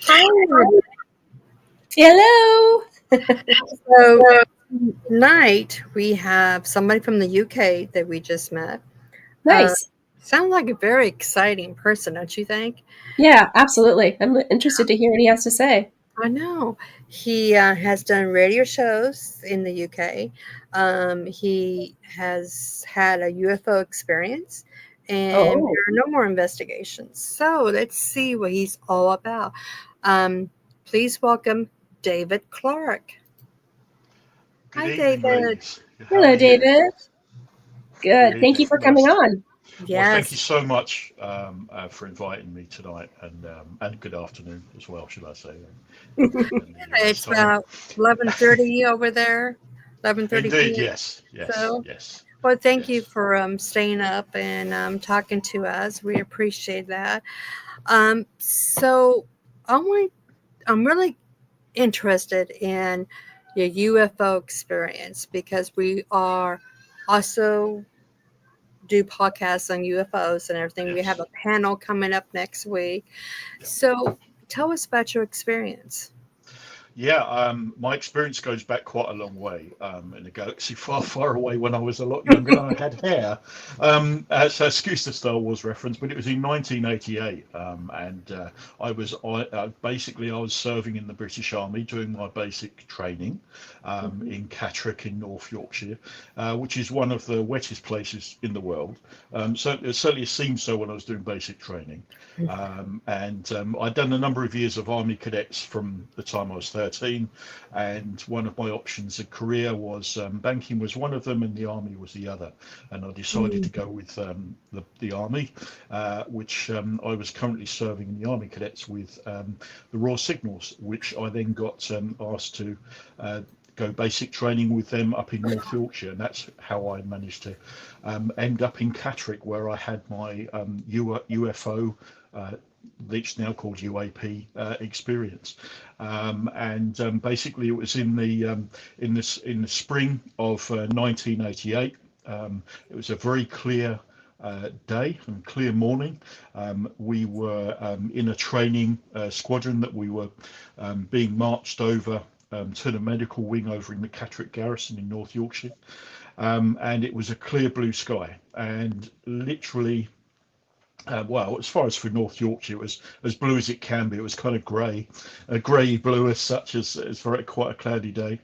Hi. Hello. So tonight we have somebody from the UK that we just met. Uh, Nice. Sounds like a very exciting person, don't you think? Yeah, absolutely. I'm interested to hear what he has to say. I know. He has done radio shows in the UK. He has had a UFO experience, and Oh, there are no more investigations. So let's see what he's all about. Um, please welcome David Clark. Good Hi, evening, David. ladies. How are hello, you? David. Good. Thank you Really for coming nice. on. Well, thank you Yes. so much for inviting me tonight, and good afternoon as well, should I say, in the US It's time. about 11:30 over there, 11:30 Indeed, p.m. yes, yes, So, yes, well, thank you yes. for staying up and talking to us. We appreciate that. So, I want, I'm really interested in your UFO experience because we are also do podcasts on UFOs and everything. We have Yes. a panel coming up next week. Yeah. So, tell us about your experience. Yeah, my experience goes back quite a long way in a galaxy far, far away when I was a lot younger and I had hair. So excuse the Star Wars reference, but it was in 1988, and I was serving in the British Army doing my basic training Mhm. in Catterick in North Yorkshire, which is one of the wettest places in the world. So it certainly seemed so when I was doing basic training. And I'd done a number of years of Army cadets from the time I was 13, and one of my options in career was banking was one of them, and the Army was the other. And I decided to Mm. go with the Army, which I was currently serving in the Army cadets with the Royal Signals, which I then got asked to go basic training with them up in North Yorkshire, and that's how I managed to end up in Catterick, where I had my UFO, uh, it's now called UAP experience, and basically it was in the spring of 1988. It was a very clear day and clear morning. We were in a training squadron that we were being marched over to the medical wing over in the Catterick Garrison in North Yorkshire, and it was a clear blue sky, and literally well, as far as for North Yorkshire, it was as blue as it can be. It was kind of grey, a grey blue as such, as for quite a cloudy day.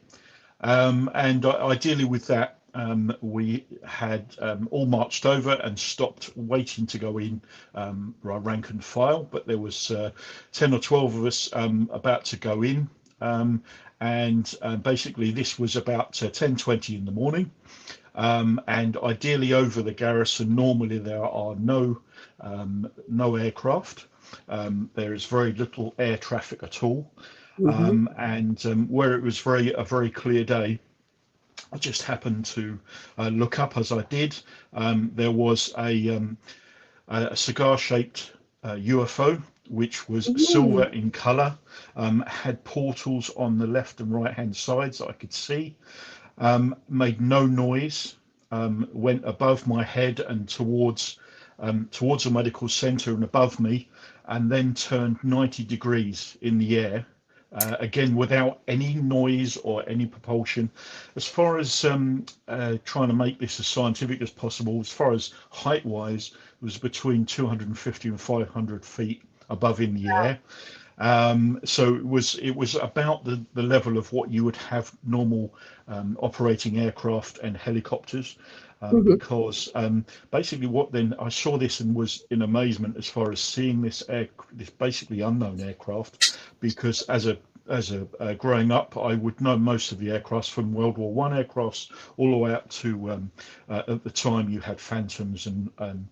And ideally, with that, we had all marched over and stopped waiting to go in by rank and file. But there was 10 or 12 of us about to go in. Um, and basically, this was about 10:20 in the morning. And ideally, over the garrison, normally there are no aircraft. There is very little air traffic at all. Mhm. And where it was a very clear day, I just happened to look up as I did. There was a cigar-shaped UFO, which was silver Mm. in colour, had portals on the left and right-hand sides that I could see, made no noise, went above my head and towards a medical centre and above me, and then turned 90 degrees in the air. Again, without any noise or any propulsion. As far as trying to make this as scientific as possible, as far as height wise, it was between 250 and 500 feet above in the air. So it was about the level of what you would have normal operating aircraft and helicopters, Mhm. because basically what then I saw this and was in amazement as far as seeing this basically unknown aircraft, because as a growing up, I would know most of the aircrafts from World War One aircrafts all the way up to at the time you had Phantoms and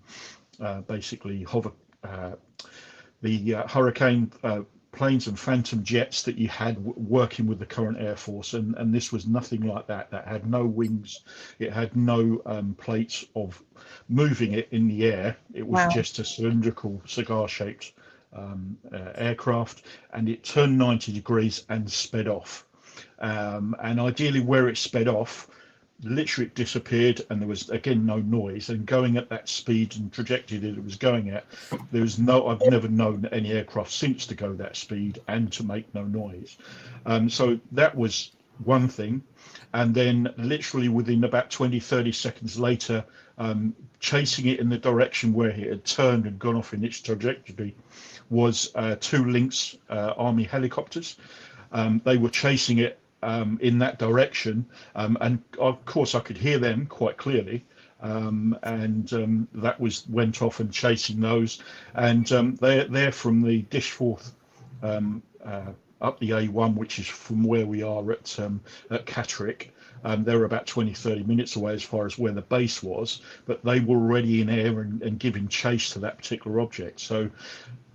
basically hover the Hurricane planes and Phantom jets that you had working with the current Air Force, and this was nothing like that. That had no wings, it had no plates of moving it in the air. It was Wow. just a cylindrical, cigar-shaped aircraft, and it turned 90 degrees and sped off. And ideally, where it sped off, literally it disappeared, and there was again no noise. And going at that speed and trajectory that it was going at, I've never known any aircraft since to go that speed and to make no noise. So that was one thing. And then literally within about 20-30 seconds later, chasing it in the direction where it had turned and gone off in its trajectory was two Lynx Army helicopters. They were chasing it in that direction, and of course I could hear them quite clearly, and that went off and chasing those, and they're from the Dishforth up the A1, which is from where we are at Catterick. They were about 20-30 minutes away as far as where the base was, but they were already in air and giving chase to that particular object. So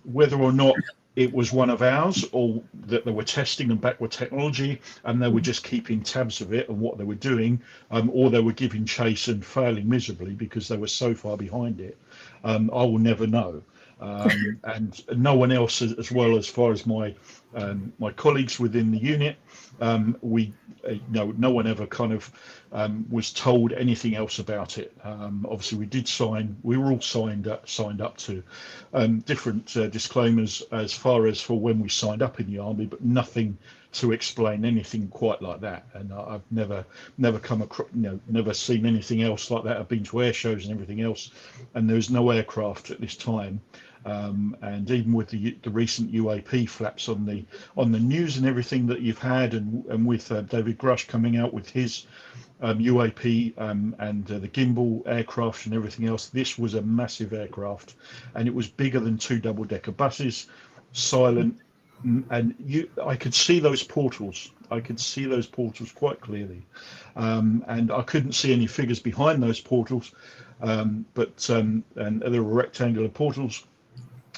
whether or not it was one of ours, or that they were testing and backward technology and they were just keeping tabs of it and what they were doing, or they were giving chase and failing miserably because they were so far behind it, I will never know. And no one else, as well, as far as my colleagues within the unit, no one ever kind of was told anything else about it. Obviously, we were all signed up to different disclaimers as far as for when we signed up in the Army, but nothing to explain anything quite like that. And I've never come across, never seen anything else like that. I've been to air shows and everything else, and there's no aircraft at this time. And even with the recent UAP flaps on the news and everything that you've had, and with David Grush coming out with his UAP and the gimbal aircraft and everything else, this was a massive aircraft, and it was bigger than two double-decker buses, silent, and I could see those portals. I could see those portals quite clearly, and I couldn't see any figures behind those portals, and there were rectangular portals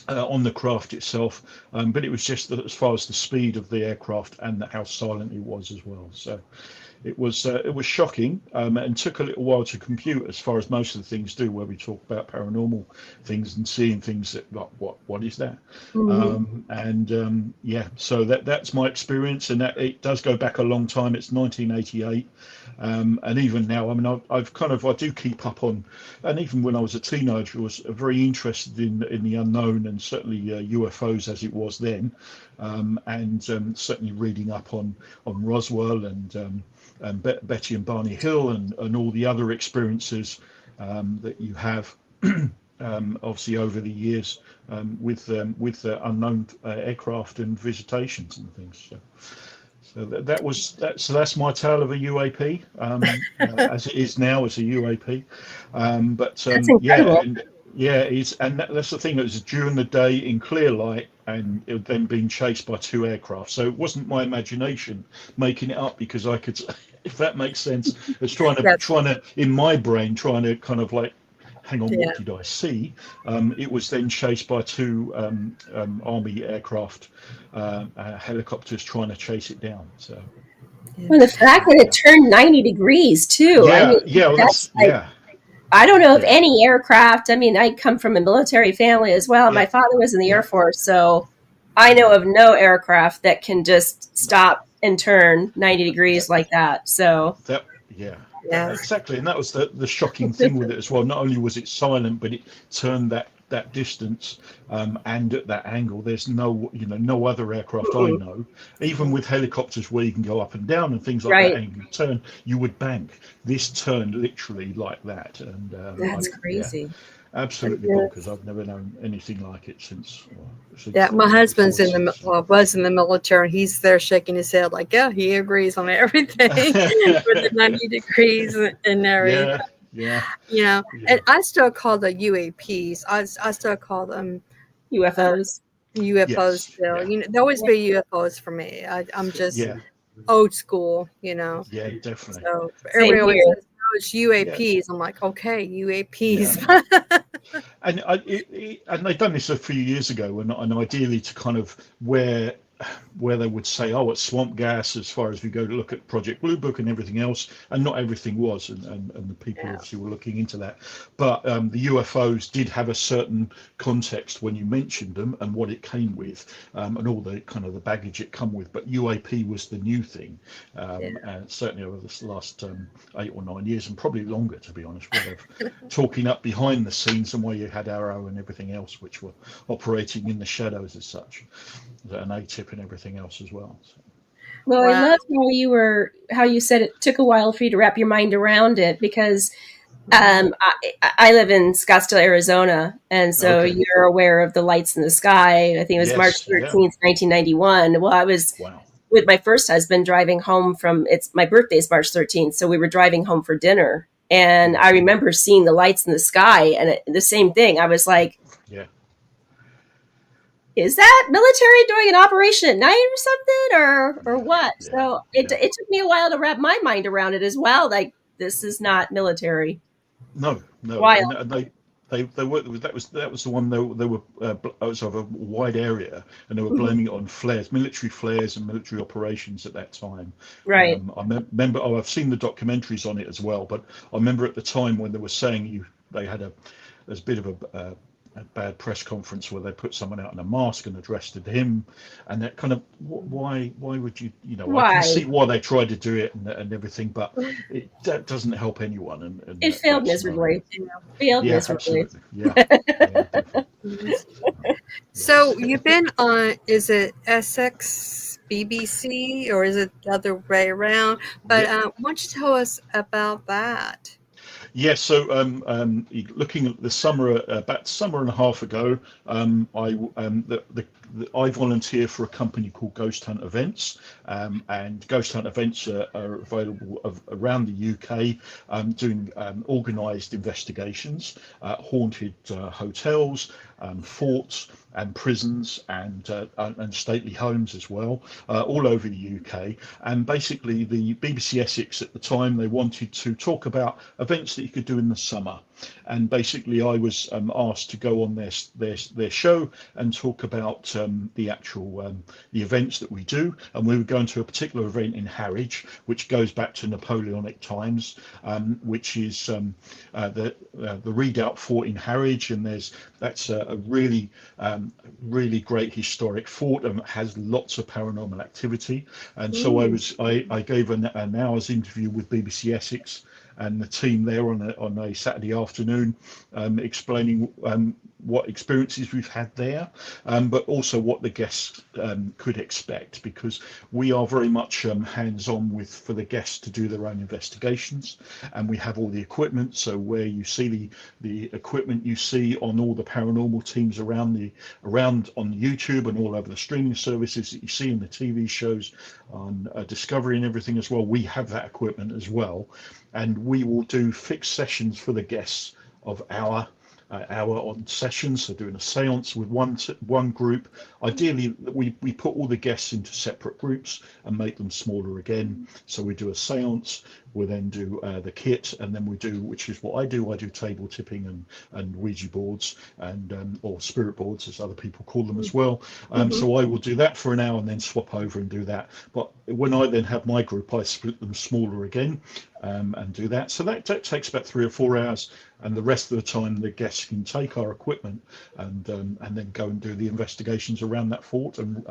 on the craft itself, but it was just that as far as the speed of the aircraft and how silent it was as well. So it was shocking, and took a little while to compute, as far as most of the things do, where we talk about paranormal things and seeing things that, like, what is that? So that's my experience, and that it does go back a long time. It's 1988. And even now, I mean, I do keep up on, and even when I was a teenager, I was very interested in the unknown, and certainly UFOs as it was then, and certainly reading up on Roswell and Betty and Barney Hill and all the other experiences that you have, obviously over the years, with unknown aircraft and visitations and things. So that's my tale of a UAP, as it is now as a UAP. That's the thing. It was during the day in clear light, and it had then being chased by two aircraft. So it wasn't my imagination making it up, because I could, if that makes sense, it's trying to in my brain trying to kind of like, hang on, what did I see? It was then chased by two Army aircraft, helicopters trying to chase it down. So, well, the fact that it turned 90 degrees too. I don't know of any aircraft. I mean, I come from a military family as well. My father was in the Air Force, so I know of no aircraft that can just stop and turn 90 degrees like that. So exactly, and that was the shocking thing with it as well. Not only was it silent, but it turned that distance, and at that angle. There's no other aircraft I know, even with helicopters where you can go up and down and things like that, and you would bank. This turned literally like that, and that's crazy. Absolutely bonkers. I've never known anything like it since. My husband's was in the military. He's there shaking his head like, he agrees on everything with the 90 degrees and everything. And I still call the UAPs. I still call them UFOs. UFOs still. There always be UFOs for me. I'm just old school. Yeah, definitely. So everybody always says, it's UAPs. I'm like, okay, UAPs. And they've done this a few years ago, and ideally to kind of where where they would say, oh, it's swamp gas as far as we go to look at Project Blue Book and everything else, and not everything was, and the people obviously were looking into that. But the UFOs did have a certain context when you mentioned them and what it came with, and all the kind of the baggage it come with. But UAP was the new thing, and certainly over the last 8 or 9 years, and probably longer, to be honest, where they're talking up behind the scenes and where you had Arrow and everything else, which were operating in the shadows as such, an ATIP and everything else as well. So. Well, Wow. I love how you said it took a while for you to wrap your mind around it, because I live in Scottsdale, Arizona, and so you're aware of the lights in the sky. I think it was March 13th, 1991. Well, I was with my first husband driving home from, my birthday is March 13th, so we were driving home for dinner, and I remember seeing the lights in the sky, and the same thing. I was like, is that military doing an operation at night or something, or what? So it took me a while to wrap my mind around it as well. Like, this is not military. No. Wild. And they were, that was the one they were it was of a wide area, and they were blaming it on flares, military flares and military operations at that time. Right. I remember. I've seen the documentaries on it as well, but I remember at the time when they were saying they had a bit of a bad press conference where they put someone out in a mask and addressed it to him, and that kind of why would you I can see why they tried to do it and everything, but that doesn't help anyone, and it failed miserably. Absolutely. Definitely. So you've been on, is it Essex BBC or is it the other way around? But why don't you tell us about that? Yes, so looking at the summer, about summer and a half ago, I volunteer for a company called Ghost Hunt Events, and Ghost Hunt Events are available around the UK, doing organised investigations, haunted hotels, forts and prisons, and stately homes as well, all over the UK. And basically the BBC Essex at the time, they wanted to talk about events that you could do in the summer. And basically I was asked to go on their show and talk about the actual the events that we do. And we were going to a particular event in Harwich, which goes back to Napoleonic times, which is the Redoubt Fort in Harwich, and that's a really great historic fort, and has lots of paranormal activity. And so I gave an hour's interview with BBC Essex and the team there on a Saturday afternoon, explaining what experiences we've had there, but also what the guests could expect, because we are very much hands-on for the guests to do their own investigations, and we have all the equipment. So where you see the equipment you see on all the paranormal teams around on YouTube and all over the streaming services that you see in the TV shows on Discovery and everything as well, we have that equipment as well. And we will do fixed sessions for the guests of hour on sessions, so doing a seance with one group. Ideally, we put all the guests into separate groups and make them smaller again. So we do a seance, we then do the kit, and then we do, which is what I do table tipping and Ouija boards, and or spirit boards as other people call them as well. So I will do that for an hour and then swap over and do that. But when I then have my group, I split them smaller again, and do that. So that takes about 3 or 4 hours, and the rest of the time the guests can take our equipment and then go and do the investigations around that fort and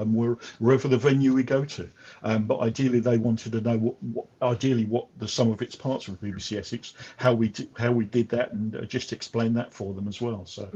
wherever the venue we go to. But ideally they wanted to know what the sum of its parts of BBC Essex, how we did that, and just explain that for them as well. So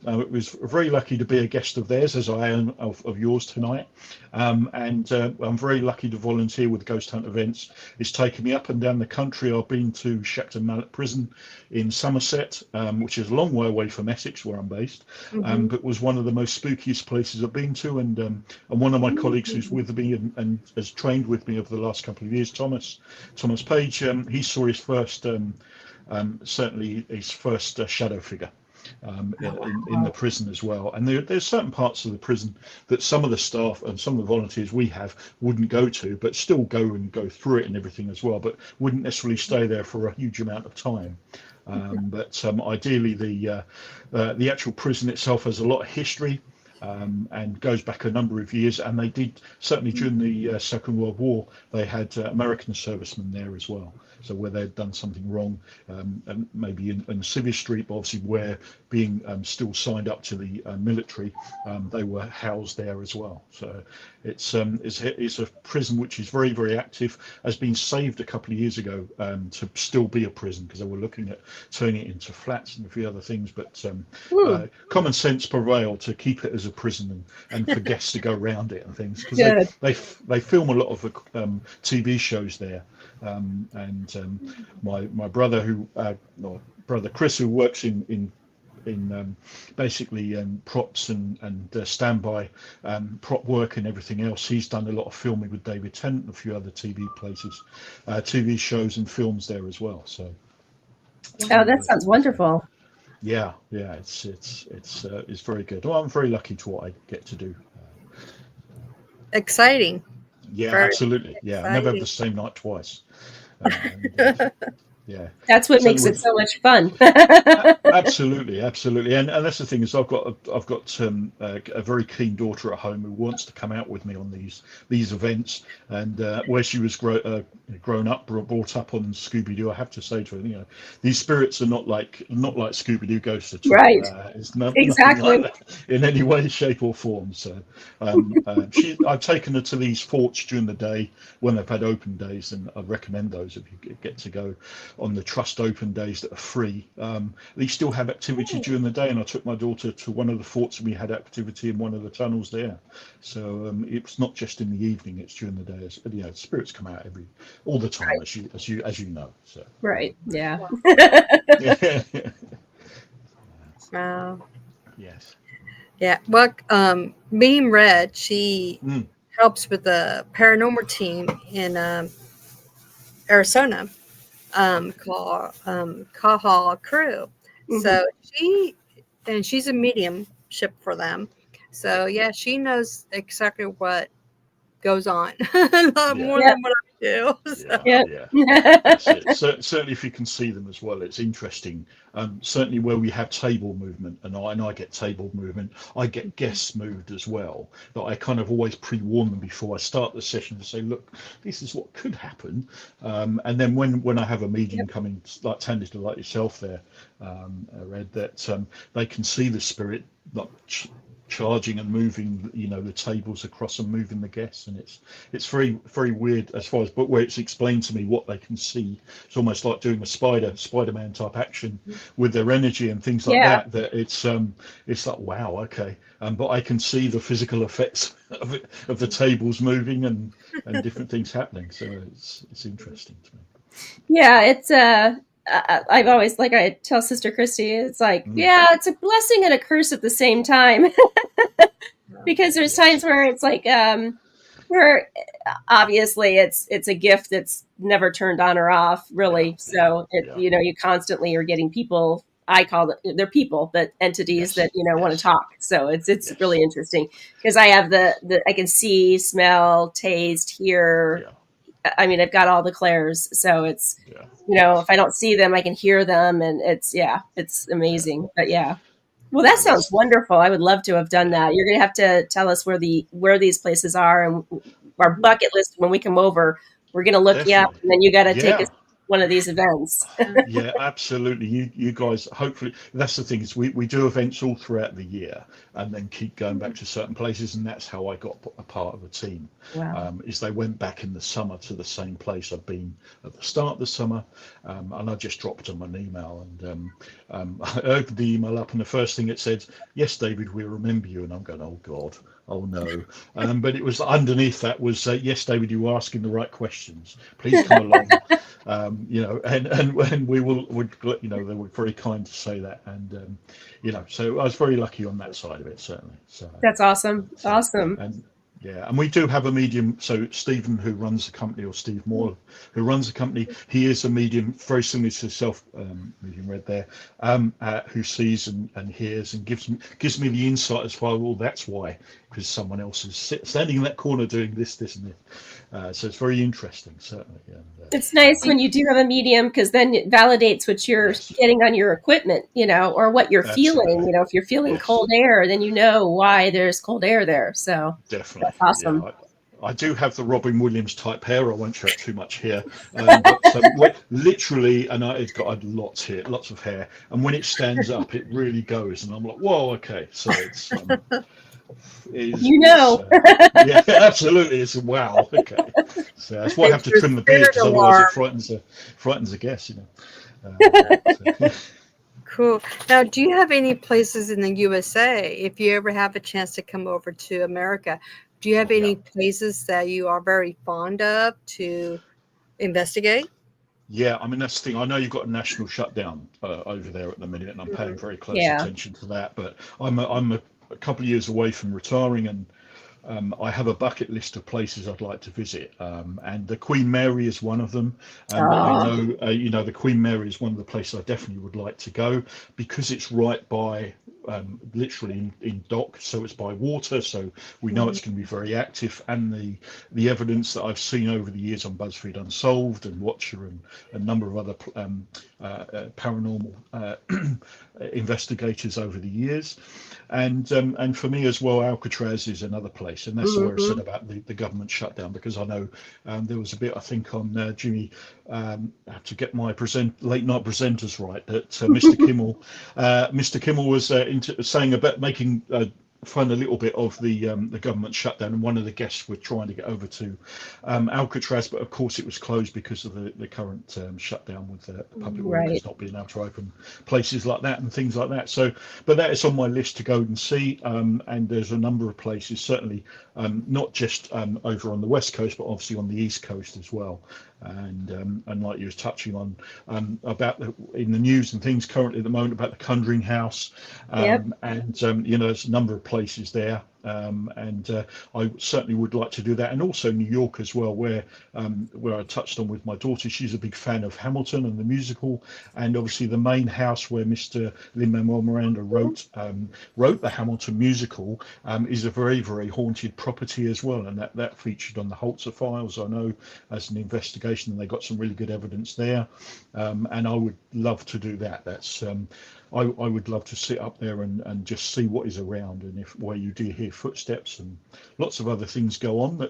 it was very lucky to be a guest of theirs, as I am of yours tonight, and I'm very lucky to volunteer with Ghost Hunt Events. It's taken me up and down the country. I've been to Shepton Mallet Prison in Somerset, which is a long way away from Essex, where I'm based, but was one of the most spookiest places I've been to. And one of my colleagues who's with me and has trained with me over the last couple of years, Thomas Page, he saw his first, certainly his first shadow figure. In the prison as well. And there's certain parts of the prison that some of the staff and some of the volunteers we have wouldn't go to, but still go through it and everything as well, but wouldn't necessarily stay there for a huge amount of time. But ideally the actual prison itself has a lot of history. and goes back a number of years. And they did, certainly during the Second World War, they had American servicemen there as well. So where they'd done something wrong, and maybe in Civil Street, but obviously where being still signed up to the military, they were housed there as well. So it's a prison which is very, very active, has been saved a couple of years ago to still be a prison, because they were looking at turning it into flats and a few other things, but common sense prevailed to keep it as a prison and for guests to go around it and things, because they film a lot of TV shows there. My brother brother Chris, who works in basically props and standby prop work and everything else, he's done a lot of filming with David Tennant and a few other TV places, TV shows and films there as well. So that sounds wonderful. Yeah, it's very good. Well, I'm very lucky to what I get to do. Exciting. Yeah, Very absolutely. Yeah, I never have the same night twice. Yeah, that's what makes it so much fun. Absolutely, and that's the thing is I've got a very keen daughter at home who wants to come out with me on these events, and where she was grown up, brought up on Scooby-Doo. I have to say to her, these spirits are not like Scooby-Doo ghosts at all. Right. It's exactly. nothing like that in any way, shape, or form. So I've taken her to these forts during the day when they've had open days, and I recommend those if you get to go on the Trust open days that are free. They still have activity during the day, and I took my daughter to one of the forts and we had activity in one of the tunnels there. So it's not just in the evening, it's during the day. Spirits come out all the time, right, as you know. So right, yeah. Wow. Yes. Yeah. Well, Beam Red, she helps with the paranormal team in Arizona, called Kaha Crew. So she's a mediumship for them. So yeah, she knows exactly what goes on a lot more than what I do. So. That's it. Certainly, if you can see them as well, it's interesting. Certainly, where we have table movement, and I get table movement, I get guests moved as well. That I kind of always pre-warn them before I start the session to say, look, this is what could happen. And then when I have a medium coming, like tended to like yourself there, Red, that they can see the spirit like charging and moving, the tables across and moving the guests, and it's very, very weird as far as, but where it's explained to me what they can see. It's almost like doing a Spider-Man type action with their energy and things like that. That it's like, wow, okay, but I can see the physical effects of the tables moving and different things happening. So it's interesting to me. Yeah, it's I've always, like I tell Sister Christy, it's like, it's a blessing and a curse at the same time. Because there's times where it's like, where obviously it's a gift that's never turned on or off, really. So you constantly are getting people. I call them, they're people, but entities that want to talk. So it's really interesting because I have the I can see, smell, taste, hear. Yeah. I mean, I've got all the clairs, so it's if I don't see them, I can hear them, and it's amazing. But well, that sounds wonderful. I would love to have done that. You're gonna have to tell us where these places are, and our bucket list when we come over. We're gonna look you up, and then you got to take us to one of these events. Yeah, absolutely. You guys, hopefully, that's the thing is we do events all throughout the year, and then keep going back to certain places, and that's how I got a part of the team. Wow. Is they went back in the summer to the same place I've been at the start of the summer, and I just dropped them an email, and I opened the email up, and the first thing it said, "Yes, David, we remember you," and I'm going, "Oh God." Oh no! But it was underneath that was yes, David, you were asking the right questions. Please come along. And we would they were very kind to say that, and so I was very lucky on that side of it, certainly. So that's awesome. Awesome. And Yeah, and we do have a medium. So Stephen, who runs the company, or Steve Moore, who runs the company, he is a medium very similar to self medium red there, who sees and hears and gives me the insight as far. Well, that's why, because someone else is standing in that corner doing this, and this. So it's very interesting, certainly. And, it's nice when you do have a medium, because then it validates what you're yes, getting on your equipment, or what you're feeling. absolutely. If you're feeling Yes, cold air, then you know why there's cold air there. So definitely. that's Yeah, awesome. I do have the Robin Williams type hair. I won't show it too much here, but literally, and it's got lots here, lots of hair. And when it stands up, it really goes, and I'm like, whoa, okay. So it's yeah, absolutely, it's wow, okay. So that's why I have It's to your trim the beard, spirit because otherwise it alarm. frightens a guest, So. Cool. Now, do you have any places in the USA, if you ever have a chance to come over to America, do you have Yeah. any places that you are very fond of to investigate? Yeah, I mean that's the thing. I know you've got a national shutdown over there at the minute, and I'm paying Mhm. very close Yeah. attention to that. But I'm a couple of years away from retiring, and I have a bucket list of places I'd like to visit, and the Queen Mary is one of them. But I Oh, know, the Queen Mary is one of the places I definitely would like to go because it's right by, literally in dock, so it's by water, so we know Mhm. it's going to be very active. And the evidence that I've seen over the years on BuzzFeed Unsolved and Watcher and a number of other paranormal investigators over the years. And for me as well, Alcatraz is another place, and that's where I said Mhm. about the government shutdown, because I know there was a bit, I think, on Jimmy, to get my late night presenters right, that Mr. Kimmel was saying about making fun a little bit of the government shutdown, and one of the guests were trying to get over to Alcatraz, but of course it was closed because of the current shutdown with the public right. workers not being able to open places like that and things like that. So, but that is on my list to go and see, and there's a number of places, certainly not just over on the west coast, but obviously on the east coast as well. And like you was touching on about in the news and things currently at the moment about the Conjuring House, Yep. and there's a number of places there, and I certainly would like to do that, and also New York as well, where I touched on with my daughter. She's a big fan of Hamilton and the musical, and obviously the main house where Mr. Lin-Manuel Miranda wrote the Hamilton musical is a very, very haunted property as well, and that featured on the Holzer files, I know, as an investigation, and they got some really good evidence there. And I would love to do that. I would love to sit up there and just see what is around, and if where you do hear footsteps and lots of other things go on.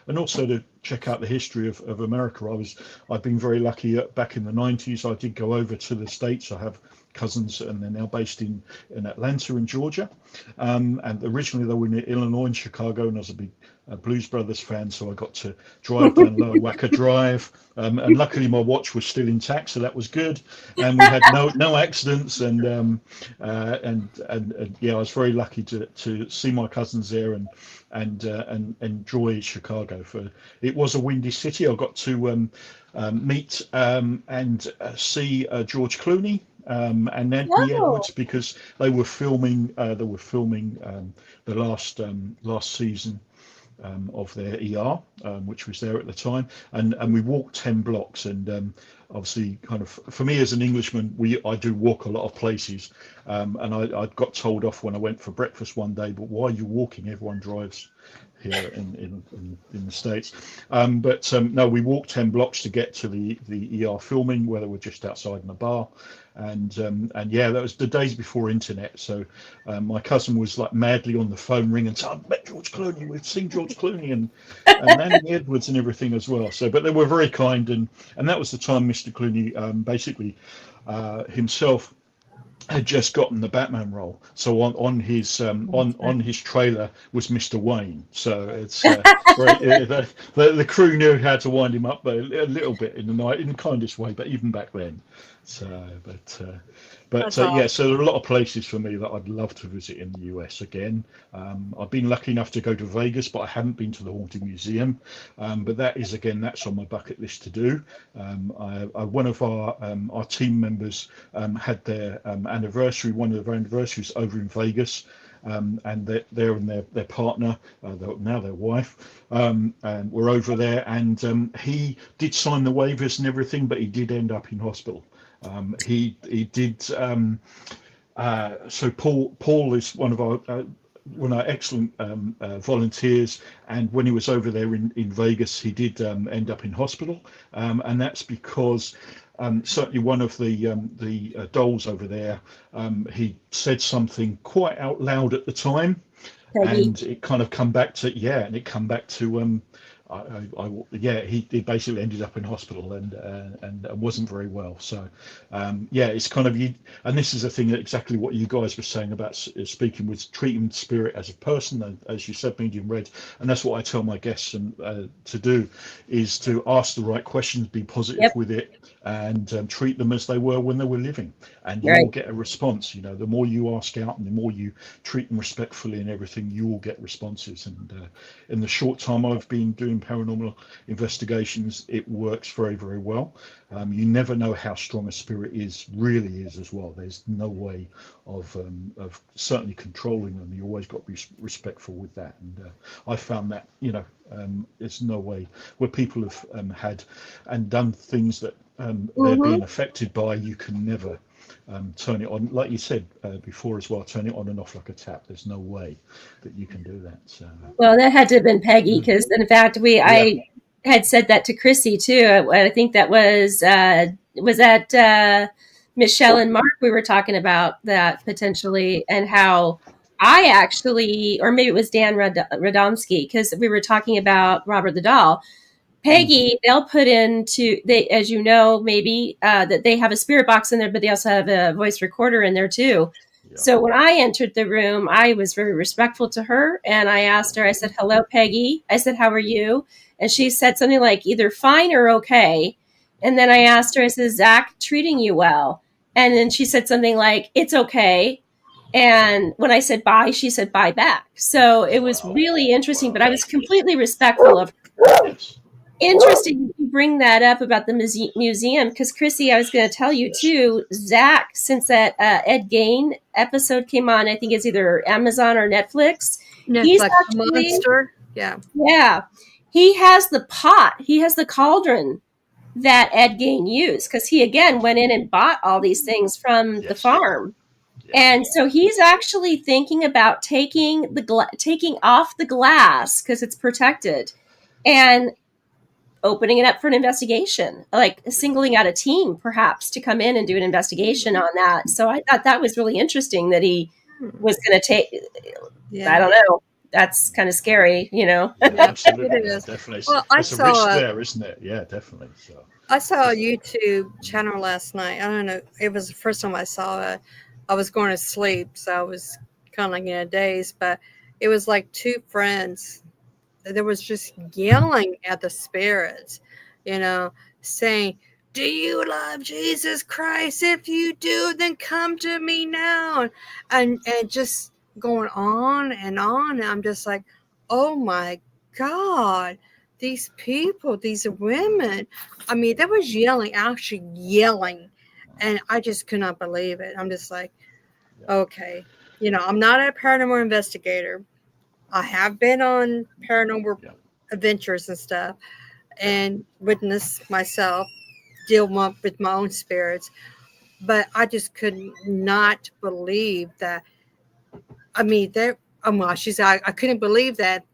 And also to check out the history of America. I've been very lucky. Back in the 90s, I did go over to the States. I have cousins, and they're now based in Atlanta in Georgia. And originally they were in Illinois, in Chicago, and I was a big Blues Brothers fan, so I got to drive down Lower Wacker Drive, and luckily my watch was still intact, so that was good, and we had no accidents, and yeah, I was very lucky to see my cousins there and enjoy Chicago. For it was a windy city. I got to meet and see George Clooney. And Anthony Oh, Edwards, because they were filming. The last season of their ER, which was there at the time, and we walked 10 blocks, and obviously, kind of for me as an Englishman, I do walk a lot of places, and I got told off when I went for breakfast one day. But why are you walking? Everyone drives here in the States. But no, we walked 10 blocks to get to the ER filming, where they were just outside in a bar. And yeah, that was the days before internet. So my cousin was like madly on the phone ringing, so I've met George Clooney, we've seen George Clooney, and Anthony Edwards and everything as well. So, but they were very kind, and that was the time Mr. Clooney basically himself had just gotten the Batman role, so on his trailer was Mr. Wayne. So it's the crew knew how to wind him up, but a little bit in the kindest way, but even back then. So, but That's yeah, awesome. so there are a lot of places for me that I'd love to visit in the US again. I've been lucky enough to go to Vegas, but I haven't been to the Haunted Museum. But that's on my bucket list to do. One of our team members had their anniversary, one of their anniversaries over in Vegas. and they're and their partner, now their wife, and we're over there, and he did sign the waivers and everything, but he did end up in hospital. He did. So Paul is one of our excellent volunteers, and when he was over there in Vegas, he did end up in hospital, and that's because certainly one of the dolls over there, he said something quite out loud at the time, Peggy. and it kind of come back to and it come back to he basically ended up in hospital and wasn't very well. So it's kind of you, and this is the thing that exactly what you guys were saying about speaking with treating spirit as a person, and as you said, medium red, and that's what I tell my guests to do, is to ask the right questions, be positive with it, and treat them as they were when they were living, and you will get a response. The more you ask out and the more you treat them respectfully and everything, you will get responses. And in the short time I've been doing paranormal investigations, it works very, very well. You never know how strong a spirit really is as well. There's no way of certainly controlling them. You always got to be respectful with that. And I found that there's no way where people have had and done things that they're being affected by. You can never turn it on, like you said before as well, turn it on and off like a tap. There's no way that you can do that. So, well, that had to have been Peggy, because in fact I had said that to Chrissy too. I think that was that Michelle and Mark. We were talking about that potentially, and how I actually, or maybe it was Dan Radomski, because we were talking about Robert the Doll. Peggy, they'll put as you know, maybe that they have a spirit box in there, but they also have a voice recorder in there too. Yeah. So when I entered the room, I was very respectful to her, and I asked her, I said, "Hello, Peggy." I said, "How are you?" And she said something like either fine or okay. And then I asked her, I said, "Is Zach treating you well?" And then she said something like, "It's okay." And when I said bye, she said bye back. So it was really interesting, but I was completely respectful of her. Interesting you bring that up about the museum, because Chrissy, I was going to tell you too, Zach, since that Ed Gein episode came on, I think it's either Amazon or Netflix. He's actually, monster. Yeah. He has the pot. He has the cauldron that Ed Gein used, because he again went in and bought all these things from the farm. And so he's actually thinking about taking off the glass because it's protected, and opening it up for an investigation, like singling out a team perhaps to come in and do an investigation on that. So I thought that was really interesting that he was going to take, I don't know. That's kind of scary, Yeah, absolutely. It is. Definitely. Well, it's a risk there, isn't it? Yeah, definitely. So I saw a YouTube channel last night. I don't know. It was the first time I saw it. I was going to sleep, so I was kind of like in a daze, but it was like two friends. There was just yelling at the spirits, saying, "Do you love Jesus Christ? If you do, then come to me now." And just going on and on. And I'm just like, oh my God, these people, these women. I mean, they was actually yelling. And I just could not believe it. I'm just like, okay. I'm not a paranormal investigator. I have been on paranormal adventures and stuff and witnessed myself deal with my own spirits. But I just could not believe that. I mean, I couldn't believe that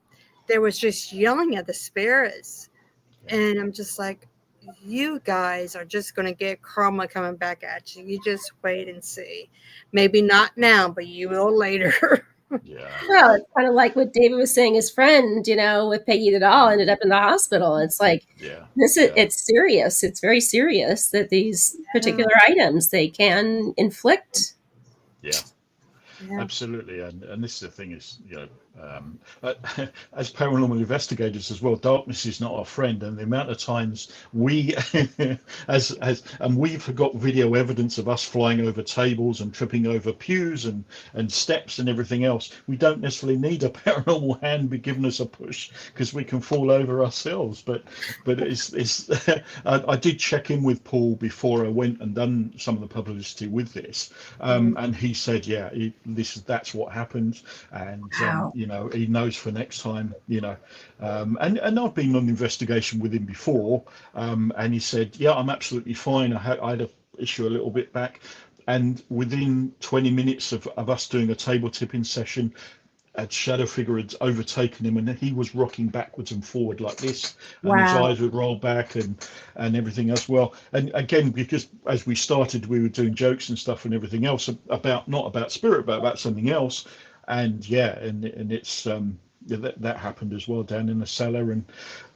there was just yelling at the spirits. And I'm just like, you guys are just going to get karma coming back at you. You just wait and see. Maybe not now, but you will later. Well, it's kind of like what David was saying. His friend, with Peggy the doll, ended up in the hospital. It's like it's serious. It's very serious that these particular items they can inflict. Yeah. Absolutely, and this is the thing is, As paranormal investigators as well, darkness is not our friend, and the amount of times we, and we've got video evidence of us flying over tables and tripping over pews and steps and everything else. We don't necessarily need a paranormal hand be giving us a push because we can fall over ourselves. But it's I did check in with Paul before I went and done some of the publicity with this, and he said, yeah, that's what happened, and Wow. he knows for next time, and I've been on investigation with him before, and he said, yeah, I'm absolutely fine. I had a issue a little bit back, and within 20 minutes of us doing a table tipping session, a shadow figure had overtaken him, and he was rocking backwards and forward like this, and his Wow. eyes would roll back and everything as well. And again, because as we started, we were doing jokes and stuff and everything else about, not about spirit, but about something else. And yeah, and it's yeah, that happened as well down in the cellar, and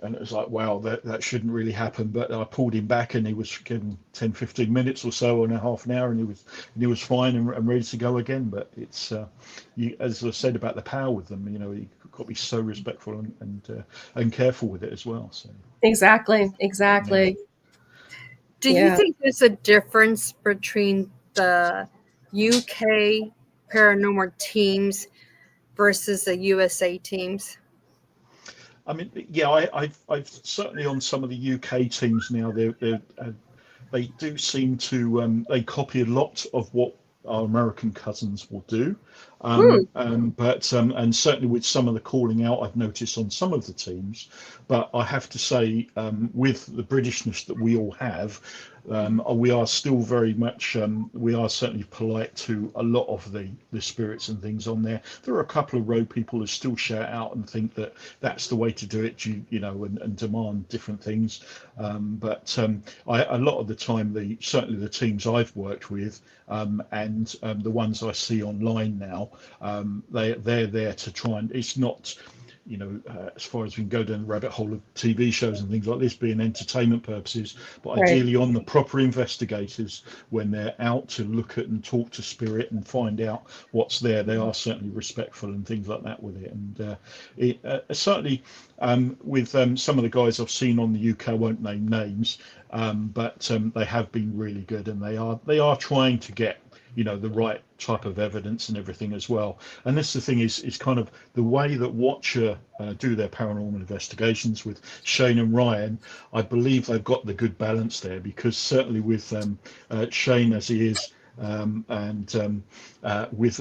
it was like, wow, that shouldn't really happen. But I pulled him back, and he was given 10-15 minutes or so, and a half an hour, and he was fine and ready to go again. But it's as I said about the power with them, you got to be so respectful and careful with it as well. So Exactly. yeah. Exactly. Do you Yeah. think there's a difference between the UK paranormal teams versus the USA teams? I mean, yeah, I've certainly on some of the UK teams now. They do seem to they copy a lot of what our American cousins will do, Hmm. but and certainly with some of the calling out I've noticed on some of the teams. But I have to say, with the Britishness that we all have, we are still very much we are certainly polite to a lot of the spirits and things on there. There are a couple of road people who still shout out and think that that's the way to do it, and demand different things. But a lot of the time, certainly the teams I've worked with, and the ones I see online now, they're there to try, and it's not, as far as we can go down the rabbit hole of TV shows and things like this, being entertainment purposes, but Right. ideally on the proper investigators, when they're out to look at and talk to spirit and find out what's there, they are certainly respectful and things like that with it. And certainly with some of the guys I've seen on the UK, I won't name names, but they have been really good, and they are trying to get the right type of evidence and everything as well. And this, the thing is kind of the way that Watcher do their paranormal investigations with Shane and Ryan. I believe they've got the good balance there, because certainly with Shane as he is, and with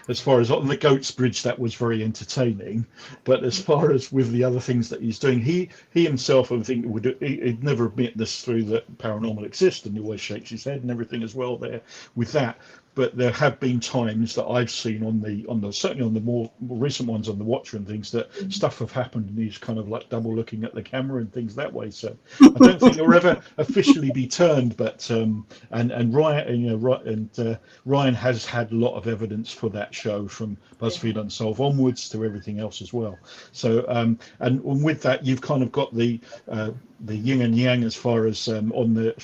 as far as on the Goats Bridge, that was very entertaining. But as far as with the other things that he's doing, he himself, I think, he'd never admit this through that paranormal exists, and he always shakes his head and everything as well there with that. But there have been times that I've seen on the certainly on the more recent ones on the Watcher and things, that stuff have happened, and he's kind of like double looking at the camera and things that way. So I don't think it'll ever officially be turned, but and Ryan, Ryan has had a lot of evidence for that show from BuzzFeed Unsolved onwards to everything else as well. So and with that, you've kind of got the yin and yang as far as on the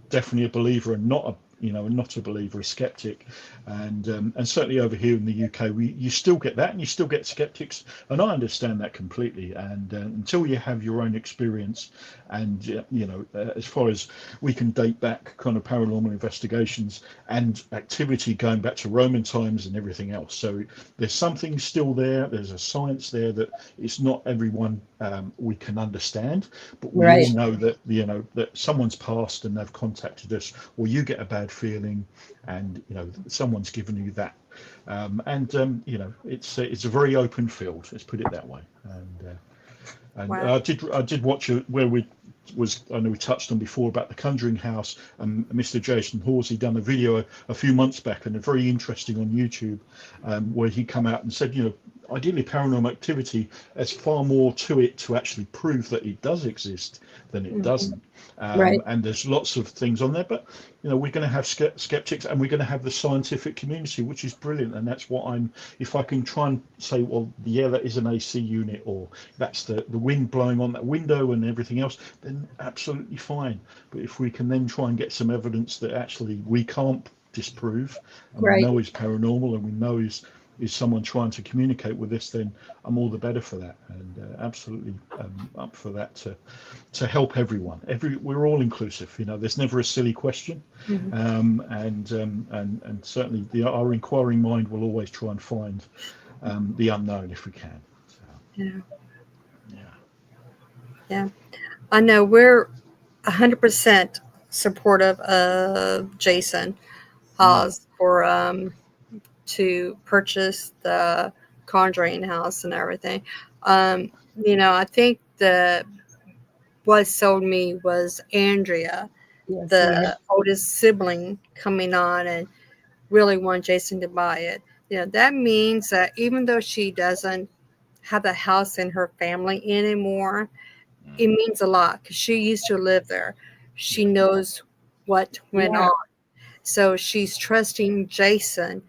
definitely a believer and not a not a believer, a skeptic, and certainly over here in the UK, you still get that, and you still get skeptics, and I understand that completely. And until you have your own experience, and as far as we can date back, kind of paranormal investigations and activity going back to Roman times and everything else. So there's something still there. There's a science there that it's not everyone we can understand, but we all Right. know that that someone's passed and they've contacted us, or you get a bad feeling, and someone's given you that, it's a very open field. Let's put it that way. And Wow. I did watch where I know we touched on before about the Conjuring House, and Mr. Jason Horsey done a video a few months back, and a very interesting on YouTube, where he come out and said, ideally paranormal activity, there's far more to it to actually prove that it does exist than it doesn't. Right. And there's lots of things on there, but we're going to have skeptics, and we're going to have the scientific community, which is brilliant. And that's what if I can try and say, well, yeah, that is an AC unit, or that's the wind blowing on that window and everything else, then absolutely fine. But if we can then try and get some evidence that actually we can't disprove, and we Right. know is paranormal, and we know is is someone trying to communicate with us, then I'm all the better for that, and absolutely up for that to help everyone. We're all inclusive. There's never a silly question, Mhm. and certainly our inquiring mind will always try and find the unknown if we can. So, Yeah. yeah. Yeah. I know we're 100% supportive of Jason Mm, Hawes for to purchase the Conjuring house and everything. I think the what sold me was Andrea, Yeah, same here. the oldest sibling, coming on and really want Jason to buy it. That means that even though she doesn't have the house in her family anymore, mm, it means a lot because she used to live there. She yeah. knows what went Yeah. on. So she's trusting Jason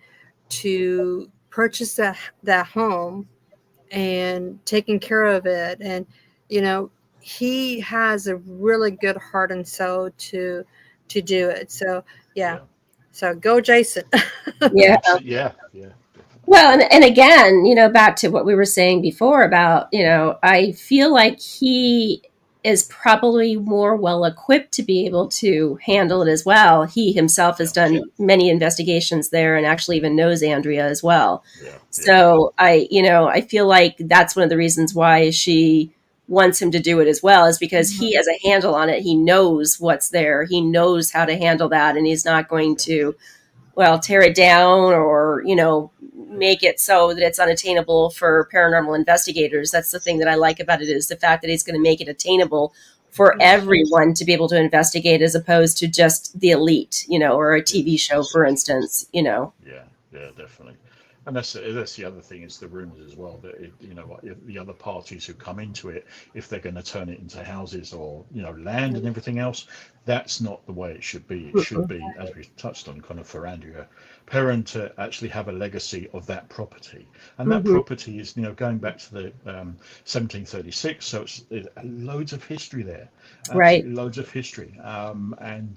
to purchase that home and taking care of it. And, you know, he has a really good heart and soul to do it. So yeah. Yeah. So go Jason. Yeah. Absolutely. Yeah. Yeah. Definitely. Well, and again, back to what we were saying before about, I feel like he is probably more well equipped to be able to handle it as well. He himself has Yeah. done many investigations there and actually even knows Andrea as well. Yeah. Yeah. So I feel like that's one of the reasons why she wants him to do it as well, is because he Mhm. has a handle on it. He knows what's there. He knows how to handle that, and he's not going Yeah. to, well, tear it down or, make it so that it's unattainable for paranormal investigators. That's the thing that I like about it, is the fact that he's going to make it attainable for Yeah. everyone to be able to investigate, as opposed to just the elite, or a TV Yes. show, for instance. Yeah, yeah, definitely. And that's the other thing, is the rumours as well, that the other parties who come into it, if they're going to turn it into houses or land and everything else, that's not the way it should be. It should be, as we touched on, kind of for Andrea Perrin, to actually have a legacy of that property, and that Mm-hmm. property is going back to the 1736, so it's loads of history there, Right. absolutely loads of history, and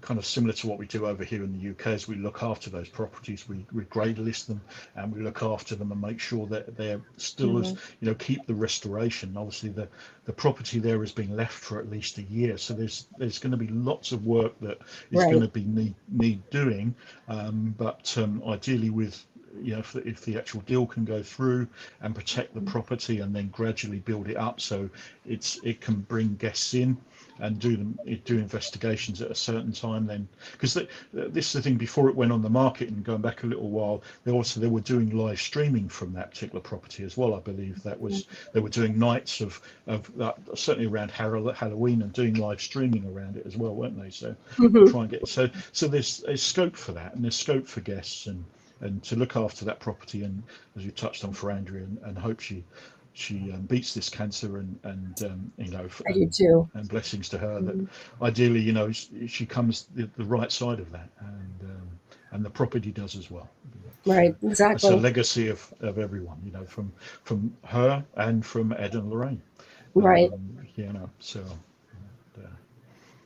kind of similar to what we do over here in the UK, is we look after those properties, we grade list them, and we look after them and make sure that they're still as, Mhm. keep the restoration. Obviously, the property there is being left for at least a year, so there's going to be lots of work that is going Right. to be need doing, but ideally with, if the actual deal can go through and protect the property and then gradually build it up so it can bring guests in and do investigations at a certain time, then, because this is the thing, before it went on the market, and going back a little while, they were doing live streaming from that particular property as well. I believe they were doing nights of that, certainly around Halloween, and doing live streaming around it as well, weren't they? So to Mm-hmm. try and get, so there's scope for that, and there's scope for guests, and to look after that property, and as you touched on, for Andrea, and hope she beats this cancer, and I do too. and blessings to her that Mhm. ideally, she comes the right side of that, and the property does as well. So Right. it's a Exactly. legacy of everyone, from her and from Ed and Lorraine, Right. so. Uh,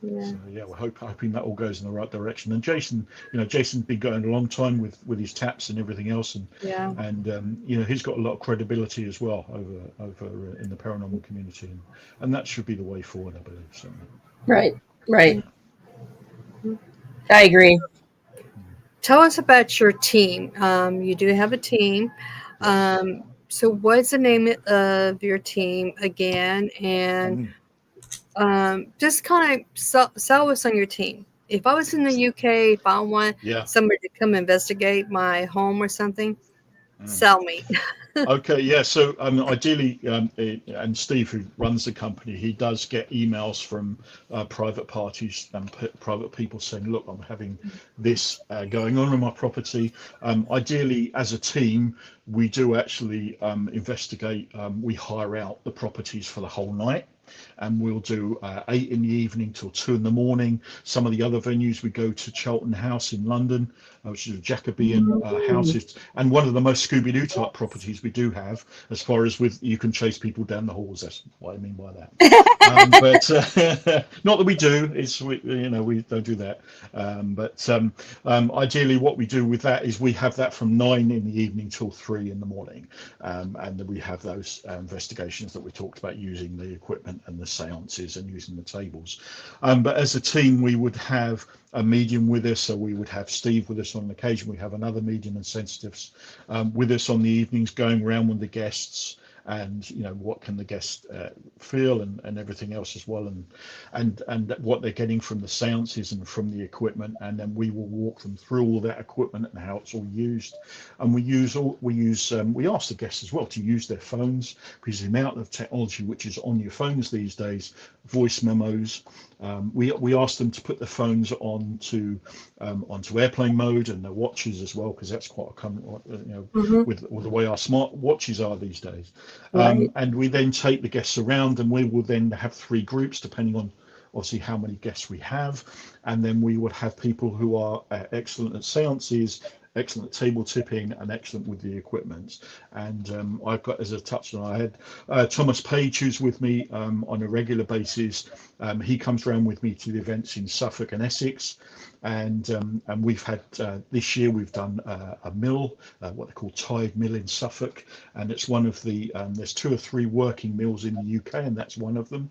Yeah. so yeah, we're hoping that all goes in the right direction. And Jason, Jason's been going a long time with his taps and everything else, Yeah. and he's got a lot of credibility as well over in the paranormal community, and that should be the way forward, I believe. Certainly. Right. Right. Mhm. I agree. Tell us about your team. You do have a team. Yes. So, what's the name of your team again? And Mm, just kind of sell us on your team. If I was in the UK, if I want yeah. somebody to come investigate my home or something, Mm. sell me. Okay, yeah. So ideally, and Steve, who runs the company, he does get emails from private parties and private people saying, "Look, I'm having this going on in my property." Ideally, as a team, we do actually investigate. We hire out the properties for the whole night. and we'll do 8 in the evening till 2 in the morning. Some of the other venues, we go to Charlton House in London, which is a Jacobean house, and one of the most Scooby-Doo type properties we do have, as far as with you can chase people down the halls. That's what I mean by that. But not that we do. We don't do that. Ideally, what we do with that is we have that from 9 in the evening till 3 in the morning, and then we have those investigations that we talked about, using the equipment and the seances and using the tables. But as a team, we would have a medium with us, so we would have Steve with us on occasion. We have another medium and sensitives with us on the evenings, going around with the guests, and what can the guests feel, and everything else as well, and what they're getting from the seances and from the equipment, and then we will walk them through all that equipment and how it's all used. And we ask the guests as well to use their phones, because the amount of technology which is on your phones these days, voice memos, we ask them to put their phones onto airplane mode, and their watches as well, because that's quite a common, with the way our smart watches are these days. Right. And we then take the guests around, and we will then have 3 groups depending on obviously how many guests we have, and then we would have people who are excellent at seances, excellent at table tipping, and excellent with the equipment. And I've got, as I touched on, I had Thomas Page, who's with me on a regular basis. He comes around with me to the events in Suffolk and Essex, and we've had this year we've done a mill, what they call Tide Mill in Suffolk, and it's one of the there's 2 or 3 working mills in the UK, and that's one of them,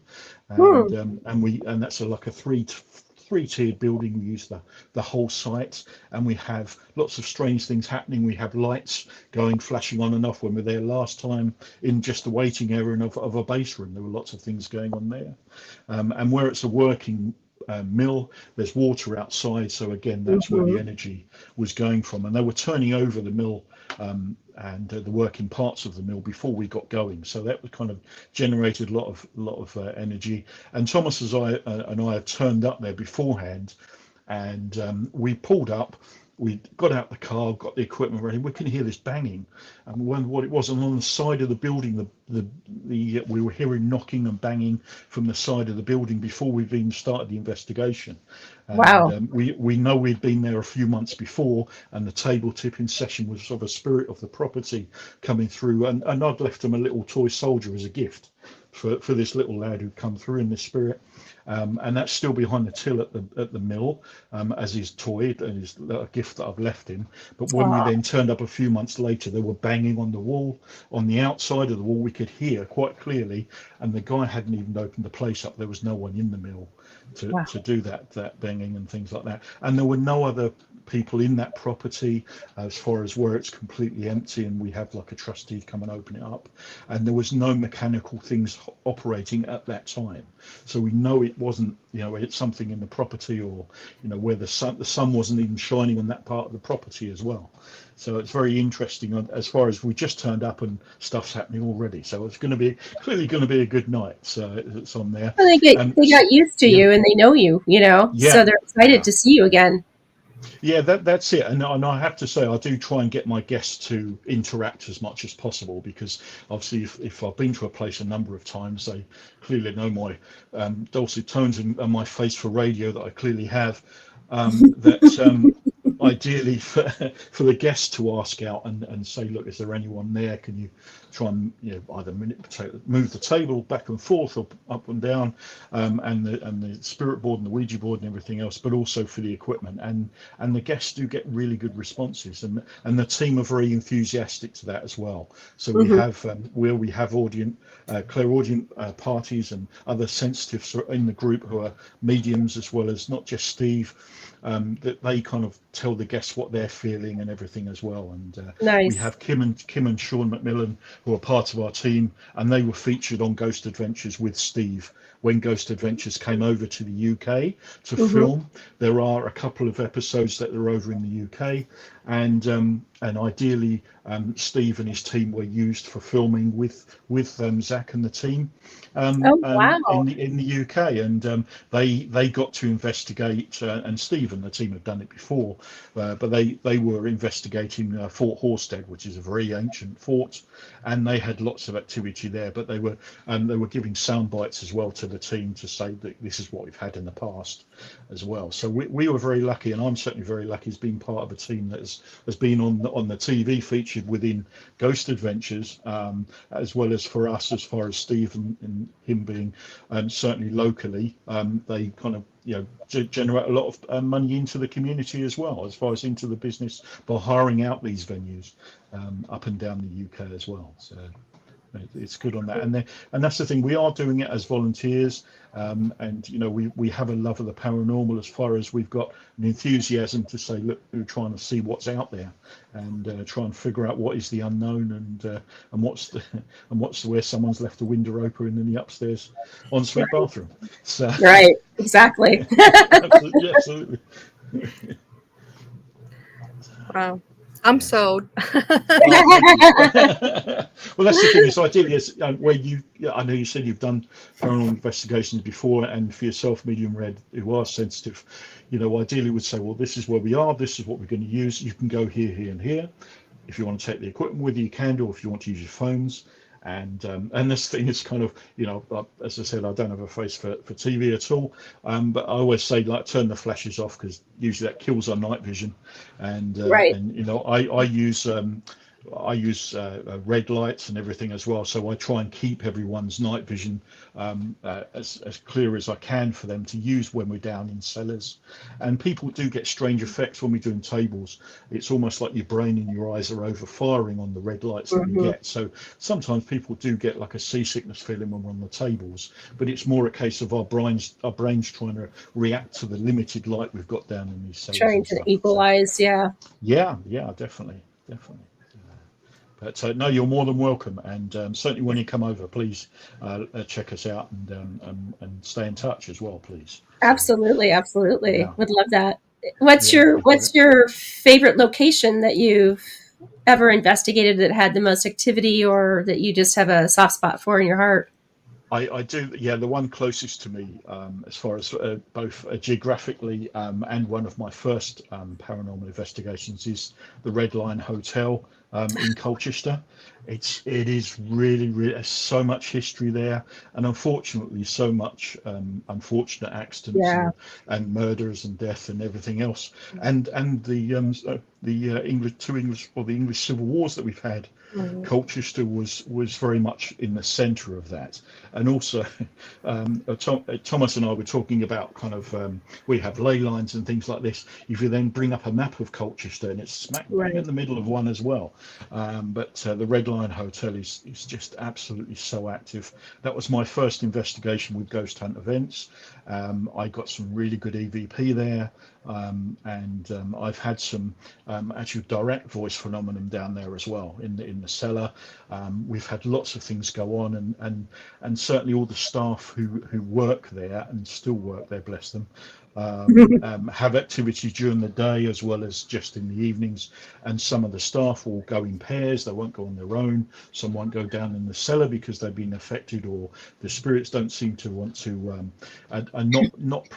and that's like a three-tiered building. We use the whole site, and we have lots of strange things happening. We have lights going, flashing on and off. When we were there last time, in just the waiting area of a base room, there were lots of things going on there. And where it's a working mill, there's water outside, so again, that's where the energy was going from. And they were turning over the mill and the working parts of the mill before we got going, so that was kind of generated a lot of energy. And Thomas and I had turned up there beforehand, and we pulled up. We got out the car, got the equipment ready. We could hear this banging, and we wondered what it was. And on the side of the building, we were hearing knocking and banging from the side of the building before we've even started the investigation. Wow. And we know we'd been there a few months before, and the table tipping session was sort of a spirit of the property coming through. And I'd left them a little toy soldier as a gift for this little lad who'd come through in the spirit. And that's still behind the till at the mill, as his toy and his gift that I've left him. But when we then turned up a few months later, they were banging on the wall. On the outside of the wall, we could hear quite clearly, and the guy hadn't even opened the place up. There was no one in the mill to do that banging and things like that. And there were no other people in that property, as far as where it's completely empty, and we have like a trustee come and open it up, and there was no mechanical things operating at that time. So we know it wasn't, it's something in the property, or where the sun wasn't even shining on that part of the property as well. So it's very interesting as far as we just turned up and stuff's happening already. So it's clearly going to be a good night. So it's on there. Well, they got used to you, and they know you, so they're excited to see you again. Yeah, that's it. And I have to say, I do try and get my guests to interact as much as possible, because obviously if I've been to a place a number of times, they clearly know my dulcet tones and my face for radio that I clearly have. Ideally for the guests to ask out and say, look, is there anyone there? Can you try and either move the table back and forth or up and down, and the spirit board and the Ouija board and everything else, but also for the equipment. And the guests do get really good responses, and the team are very enthusiastic to that as well. So we have clairaudient parties and other sensitives in the group who are mediums, as well as not just Steve, that they kind of tell the guests what they're feeling and everything as well. And nice. We have Kim and Sean McMillan, who are part of our team, and they were featured on Ghost Adventures with Steve when Ghost Adventures came over to the UK to film. There are a couple of episodes that are over in the UK, and ideally Steve and his team were used for filming with Zach and the team Oh, wow. in the UK, and they got to investigate, and Steve and the team have done it before, but they were investigating Fort Horstead, which is a very ancient fort, and they had lots of activity there. But they were giving sound bites as well to the team to say that this is what we've had in the past as well. So we were very lucky, and I'm certainly very lucky as being part of a team that has been on the TV featured within Ghost Adventures, as well as for us as far as Steve and him being certainly locally, they kind of generate a lot of money into the community as well, as far as into the business by hiring out these venues up and down the UK as well. So it's good on that, and that's the thing. We are doing it as volunteers, and we have a love of the paranormal as far as we've got an enthusiasm to say, look, we're trying to see what's out there, and try and figure out what is the unknown, and what's where someone's left a window open in the upstairs ensuite bathroom. So Right, exactly. absolutely, absolutely. Wow. I'm Yeah. sold. Oh, thank you. Well, that's the thing. Is ideally, where I know you said you've done paranormal investigations before, and for yourself, medium red, who are sensitive, ideally would say, well, this is where we are. This is what we're going to use. You can go here, here, and here. If you want to take the equipment with you, you can do. If you want to use your phones, and this thing is kind of, as I said, I don't have a face for TV at all, but I always say, like, turn the flashes off, because usually that kills our night vision, and Right. I use red lights and everything as well, so I try and keep everyone's night vision as clear as I can for them to use when we're down in cellars. And people do get strange effects when we're doing tables. It's almost like your brain and your eyes are over firing on the red lights that we Mhm. get. So sometimes people do get like a seasickness feeling when we're on the tables, but it's more a case of our brains trying to react to the limited light we've got down in these cellars Trying and to stuff. So equalize, yeah. yeah, definitely. But no, you're more than welcome, and certainly when you come over, please check us out, and stay in touch as well, please. So Absolutely, absolutely. yeah, Would love that. What's yeah, that'd your be great. what's your favorite location that you've ever investigated that had the most activity or that you just have a soft spot for in your heart? I do, yeah. The one closest to me, as far as both geographically, and one of my first paranormal investigations, is the Red Lion Hotel in Colchester. It is really, really, there's so much history there, and unfortunately so much unfortunate accidents Yeah. and murders and death and everything else, and the English Civil Wars that we've had. Mhm. Colchester was very much in the centre of that, and also Thomas and I were talking about kind of, we have ley lines and things like this. If you then bring up a map of Colchester, and it's smack bang in Right. the middle of one as well. But the Red Lion Hotel is just absolutely so active. That was my first investigation with ghost hunt events. I got some really good EVP there, and I've had some actual direct voice phenomenon down there as well in the cellar. We've had lots of things go on, and certainly all the staff who work there and still work there, bless them, have activities during the day as well as just in the evenings. And some of the staff will go in pairs; they won't go on their own. Some won't go down in the cellar because they've been affected, or the spirits don't seem to want to, are not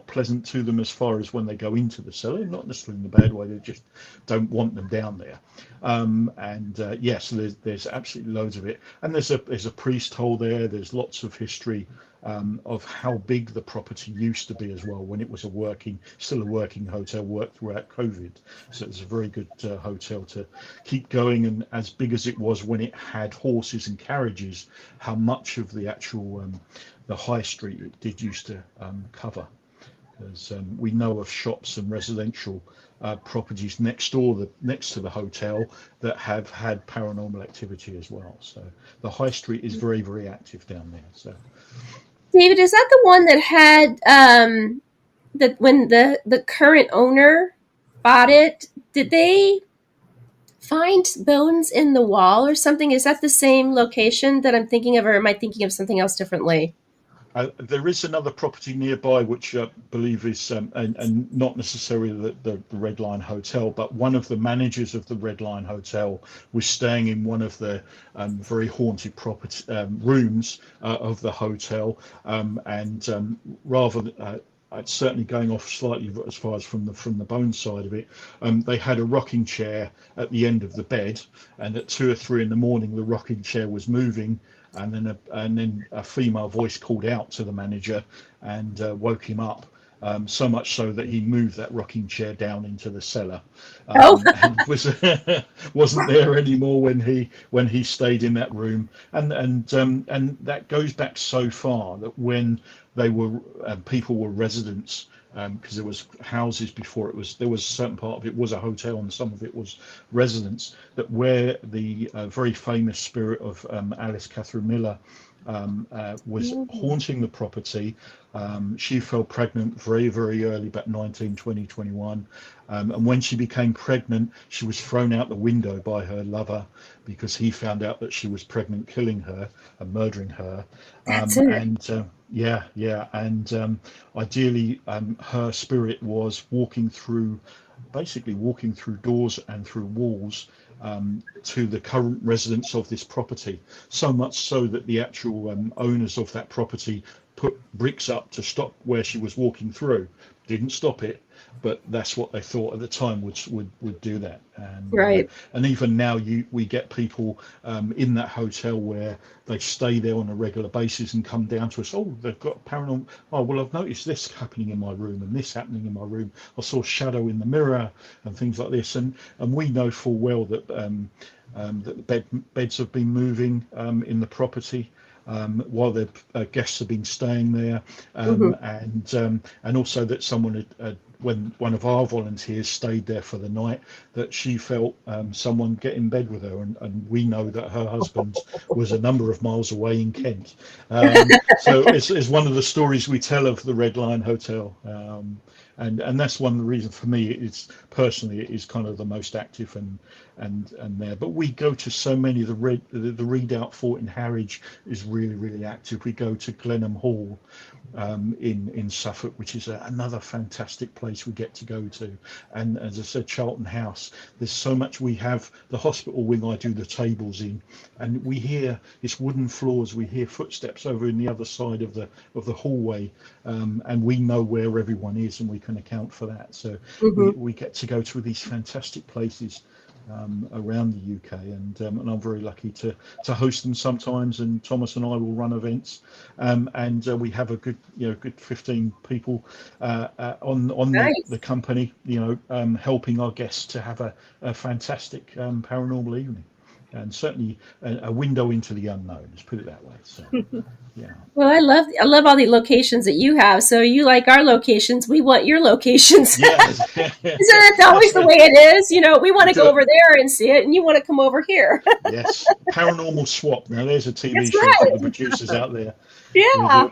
pleasant to them as far as when they go into the cellar. Not necessarily in a bad way; they just don't want them down there. And yes, there's absolutely loads of it, and there's a priest hole there. There's lots of history of how big the property used to be as well when it was still a working hotel, worked throughout COVID. So it's a very good hotel to keep going, and as big as it was when it had horses and carriages, how much of the actual the high street it did used to cover. Because we know of shops and residential properties next to the hotel that have had paranormal activity as well. So the high street is very, very active down there. So David, is that the one that had that when the current owner bought it, did they find bones in the wall or something? Is that the same location that I'm thinking of, or am I thinking of something else differently? There is another property nearby, which I believe is, and not necessarily the Red Lion Hotel, but one of the managers of the Red Lion Hotel was staying in one of the very haunted property rooms of the hotel, and rather. Certainly going off slightly as far as from the bone side of it, they had a rocking chair at the end of the bed, and at 2 or 3 in the morning, the rocking chair was moving, and then a female voice called out to the manager and woke him up. So much so that he moved that rocking chair down into the cellar, Oh, and wasn't there anymore when he stayed in that room. And that goes back so far that when they were people were residents, because there was houses before there was a certain part of it was a hotel and some of it was residents, that where the very famous spirit of Alice Catherine Miller was haunting the property. She fell pregnant very, very early, about 19, 20, 21. And when she became pregnant, she was thrown out the window by her lover because he found out that she was pregnant, killing her and murdering her. that's it. And yeah, yeah. And ideally, her spirit was basically walking through doors and through walls to the current residents of this property, so much so that the actual owners of that property put bricks up to stop where she was walking through. Didn't stop it, but that's what they thought at the time would do that. Right. And even now we get people in that hotel where they stay there on a regular basis and come down to us. Oh, they've got paranormal. Oh, well, I've noticed this happening in my room and this happening in my room. I saw a shadow in the mirror and things like this. And we know full well that that the beds have been moving in the property. While the guests have been staying there, and also that someone had, when one of our volunteers stayed there for the night, that she felt someone get in bed with her, and we know that her husband was a number of miles away in Kent. So it's one of the stories we tell of the Red Lion Hotel. And that's one of the reasons for me. It's personally it is kind of the most active and there. But we go to so many. The Redoubt Fort in Harwich is really, really active. We go to Glenham Hall in Suffolk, which is another fantastic place we get to go to. And as I said, Charlton House. There's so much. We have the hospital wing I do the tables in, and we hear it's wooden floors. We hear footsteps over in the other side of the hallway, and we know where everyone is, and we can account for that. So we get to go to these fantastic places around the UK, and I'm very lucky to host them sometimes. And Thomas and I will run events, and we have a good 15 people on Nice. the company, helping our guests to have a fantastic paranormal evening, and certainly a window into the unknown. Let's put it that way. So. Yeah. Well, I love all the locations that you have. So you like our locations, we want your locations. Yeah. Isn't that always the way it is? We want to go over there and see it, and you want to come over here. Yes. Paranormal swap. Now there's a TV That's show right. for the producers out there. Yeah,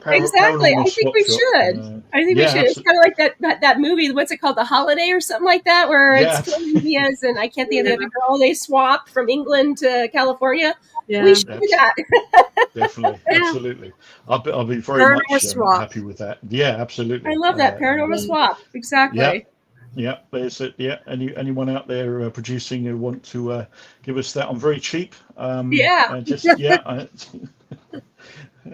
exactly. Paranormal I think swap we shop. should. I think we should. It's kind of like that movie. What's it called? The Holiday or something like that, where it's four Indians and I can't think of the other girl. They swapped from England to California. Yeah. We should do that. Definitely, absolutely. I'll be very much happy with that. Yeah, absolutely. I love that paranormal swap. Exactly. Yeah, there's it. Yeah, anyone out there producing who want to give us that? I'm very cheap. Yeah.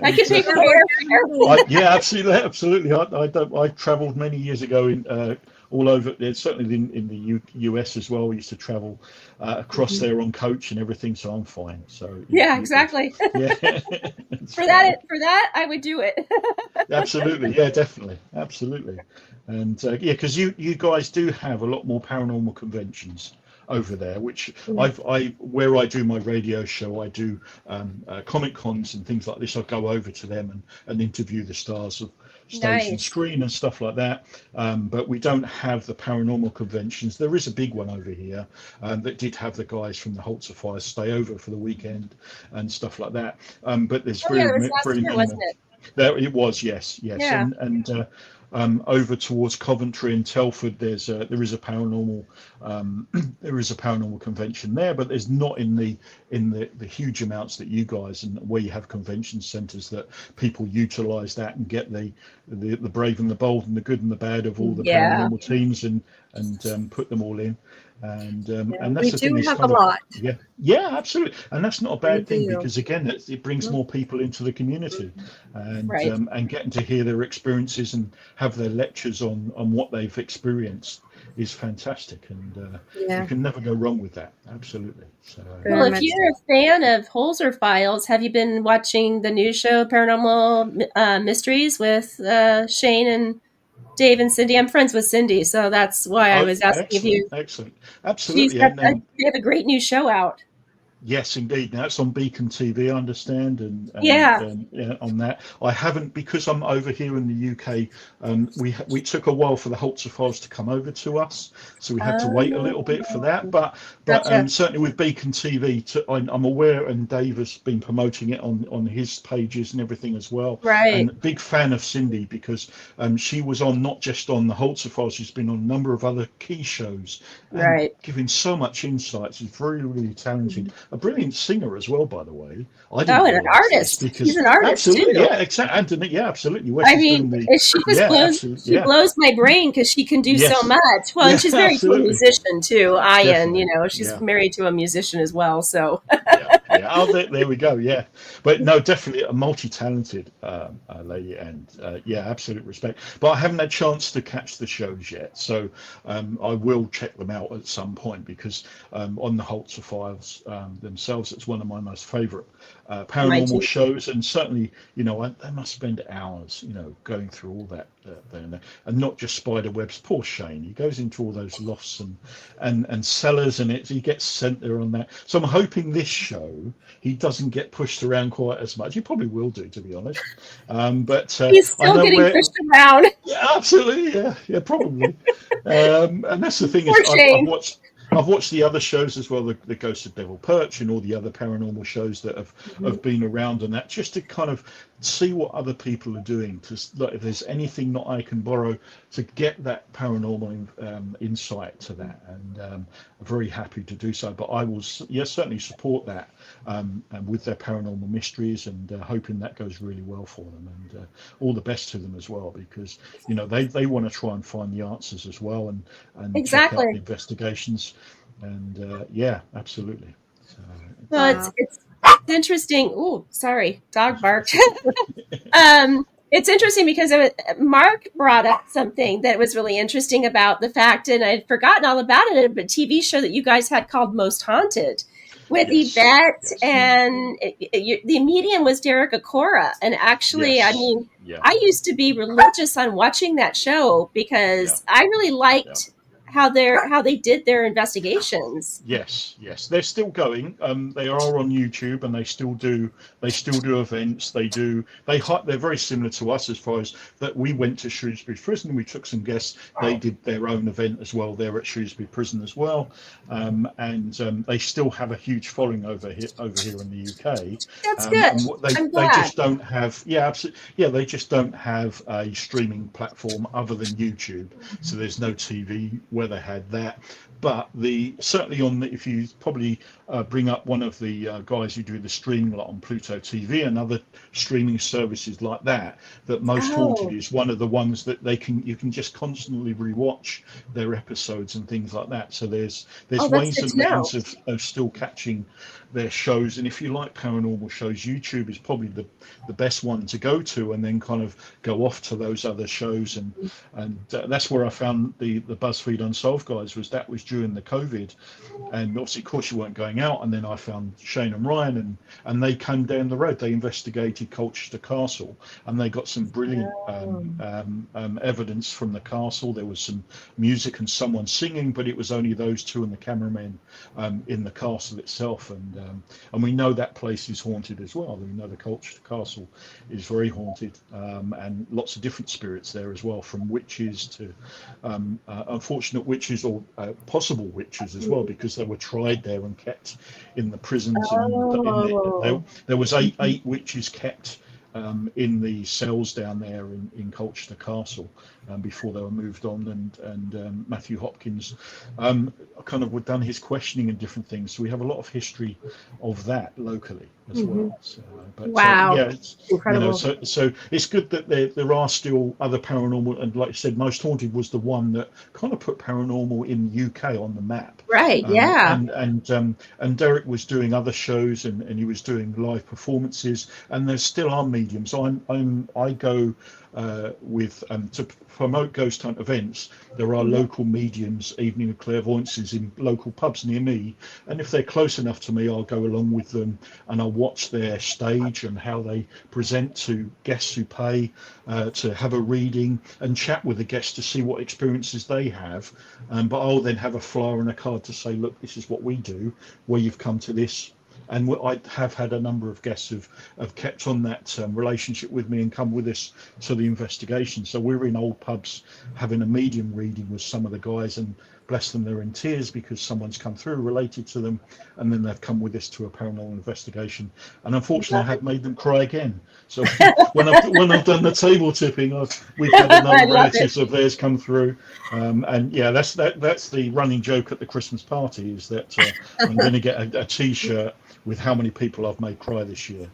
I can pay for airfare. Yeah, absolutely. I travelled many years ago in all over. Certainly in the US as well. We used to travel across there on coach and everything. So I'm fine. So yeah, exactly. Yeah. for that, I would do it. Absolutely. Yeah, definitely. Absolutely. And because you guys do have a lot more paranormal conventions over there, which where I do my radio show, I do comic cons and things like this. I go over to them and interview the stars of stage and screen and stuff like that. But we don't have the paranormal conventions. There is a big one over here that did have the guys from the Holzer Fires stay over for the weekend and stuff like that. But there's very minimal. Wasn't it? There it was, yes. Yeah. And over towards Coventry and Telford, there is a paranormal there is a paranormal convention there, but there's not in the huge amounts that you guys, and where you have convention centres that people utilise that and get the brave and the bold and the good and the bad of all the Yeah. paranormal teams and put them all in. And We that's the do thing, is have a kind of, lot. yeah, absolutely, and that's not a We bad thing, do. because again, it brings more people into the community, and Right. and getting to hear their experiences and have their lectures on what they've experienced is fantastic, and you Yeah, can never go wrong with that. Absolutely. So Well, very if much you're a fan of Holzer Files, have you been watching the new show Paranormal Mysteries with Shane and Dave and Cindy? I'm friends with Cindy, so that's why I oh, was asking if excellent, you. excellent, absolutely, and They have a great new show out. yes, indeed. Now it's on Beacon TV, I understand, Yeah. yeah, on that. I haven't, because I'm over here in the UK. We took a while for the Holzer Files to come over to us, so we had to wait a little bit for that. But Gotcha. certainly with Beacon TV, I'm aware, and Dave has been promoting it on his pages and everything as well. Right. And big fan of Cindy, because she was on, not just on the Holzer Files, she's been on a number of other key shows and Right. giving so much insight. She's very, really talented. A brilliant singer as well, by the way. I Oh, didn't and an realise this, artist. She's because an artist absolutely, too. yeah, exactly, Anthony, yeah, absolutely. Where I she's mean, doing the, she just yeah, blows. absolutely, She yeah, blows my brain because she can do so yes, much. Well, and yeah, she's married to a absolutely, musician too. Ian, definitely, she's yeah. married to a musician as well. So Yeah, yeah. Oh, there we go. Yeah, but no, definitely a multi-talented lady, and yeah, absolute respect. But I haven't had a chance to catch the shows yet, so I will check them out at some point, because on the Holzer Files themselves, it's one of my most favourite mine paranormal too. shows, and certainly, I must spend hours, going through all that there and not just spider webs. Poor Shane, he goes into all those lofts and cellars, and he gets sent there on that. So I'm hoping this show he doesn't get pushed around quite as much. He probably will do, to be honest. But He's I still know getting where. pushed around. Yeah, absolutely. Yeah, probably. And that's the thing, is Poor Shane. I've watched the other shows as well, the Ghost of Devil Perch and all the other paranormal shows that have been around, and that, just to kind of see what other people are doing, to like, if there's anything that I can borrow to get that paranormal insight to that, and I'm very happy to do so. But I will, yes, certainly support that, and with their paranormal mysteries, and hoping that goes really well for them, and all the best to them as well, because they want to try and find the answers as well, and check out the Exactly. investigations, and yeah, absolutely. So Well, it's wow. it's interesting. Oh, sorry, dog barked. It's interesting because Mark brought up something that was really interesting about the fact, and I'd forgotten all about it, a TV show that you guys had called Most Haunted with yes, Yvette, yes, and the medium was Derek Acora. And actually, I yes, mean, yeah, I used to be religious on watching that show yeah, because I really yeah. liked how they did their investigations. Yes, they're still going. They are on YouTube, and they still do events. They're very similar to us, as far as that. We went to Shrewsbury Prison. We took some guests. They did their own event as well there at Shrewsbury Prison as well, and they still have a huge following over here in the UK. That's good. And what I'm they glad. just don't have, yeah, absolutely, yeah, they just don't have a streaming platform other than YouTube. So there's no TV where they had that. But certainly if you probably bring up one of the guys who do the streaming, like on Pluto TV and other streaming services like that, that Most Haunted Oh, is one of the ones that you can just constantly rewatch their episodes and things like that. So there's oh, that's ways good and to know. means of still catching their shows. And if you like paranormal shows, YouTube is probably the best one to go to, and then kind of go off to those other shows. And that's where I found the BuzzFeed Unsolved guys. That was during the COVID, and obviously, of course, you weren't going out. And then I found Shane and Ryan, and they came down the road. They investigated Colchester Castle, and they got some brilliant evidence from the castle. There was some music and someone singing, but it was only those two and the cameramen in the castle itself. And we know that place is haunted as well. We know the Colchester Castle is very haunted, and lots of different spirits there as well, from witches to unfortunate witches, or possible witches as well, because they were tried there and kept in the prisons. And Oh, there was eight witches kept in the cells down there in Colchester Castle before they were moved on, and Matthew Hopkins kind of done his questioning and different things. So we have a lot of history of that locally as well. So, but Wow. yeah, it's, Incredible. so it's good that there are still other paranormal, and like I said, Most Haunted was the one that kind of put paranormal in the UK on the map. Right. Yeah. And Derek was doing other shows, and he was doing live performances, and there still are mediums. I go with to promote ghost hunt events. There are local mediums, evening of clairvoyances in local pubs near me, and if they're close enough to me, I'll go along with them and I'll watch their stage and how they present to guests who pay to have a reading and chat with the guests to see what experiences they have. But I'll then have a flyer and a card to say, look, this is what we do, where you've come to this. And I have had a number of guests have kept on that relationship with me and come with us to the investigation. So we're in old pubs having a medium reading with some of the guys, and bless them, they're in tears because someone's come through related to them, and then they've come with us to a paranormal investigation. And unfortunately, I have made them cry again. So when I've done the table tipping, we've had another relatives of theirs come through, and yeah, that's the running joke at the Christmas party, is that I'm going to get a T-shirt with how many people I've made cry this year.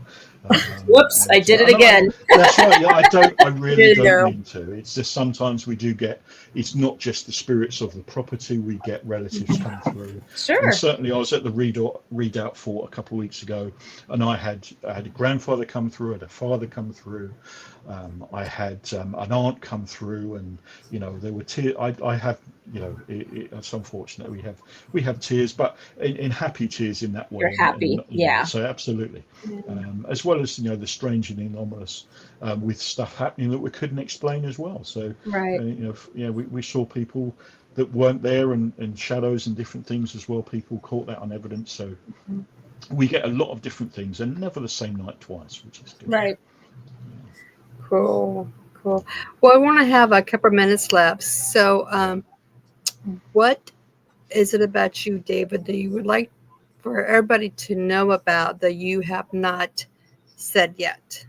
Whoops! I did it again. That's right. Yeah, I really don't mean to. It's just sometimes we do get. It's not just the spirits of the property. We get relatives come through. Sure. And certainly, I was at the readout fort a couple of weeks ago, and I had a grandfather come through, I had a father come through, I had an aunt come through, and there were tears. I have. It's unfortunate we have tears, but in happy tears in that way. You're happy, yeah. So absolutely, as well as the strange and anomalous with stuff happening that we couldn't explain as well. So right, we saw people that weren't there, and shadows and different things as well. People caught that on evidence. So we get a lot of different things, and never the same night twice, which is good. Right. Cool. Well, I want to have a couple of minutes left. So, what is it about you, David, that you would like for everybody to know about that you have not said yet?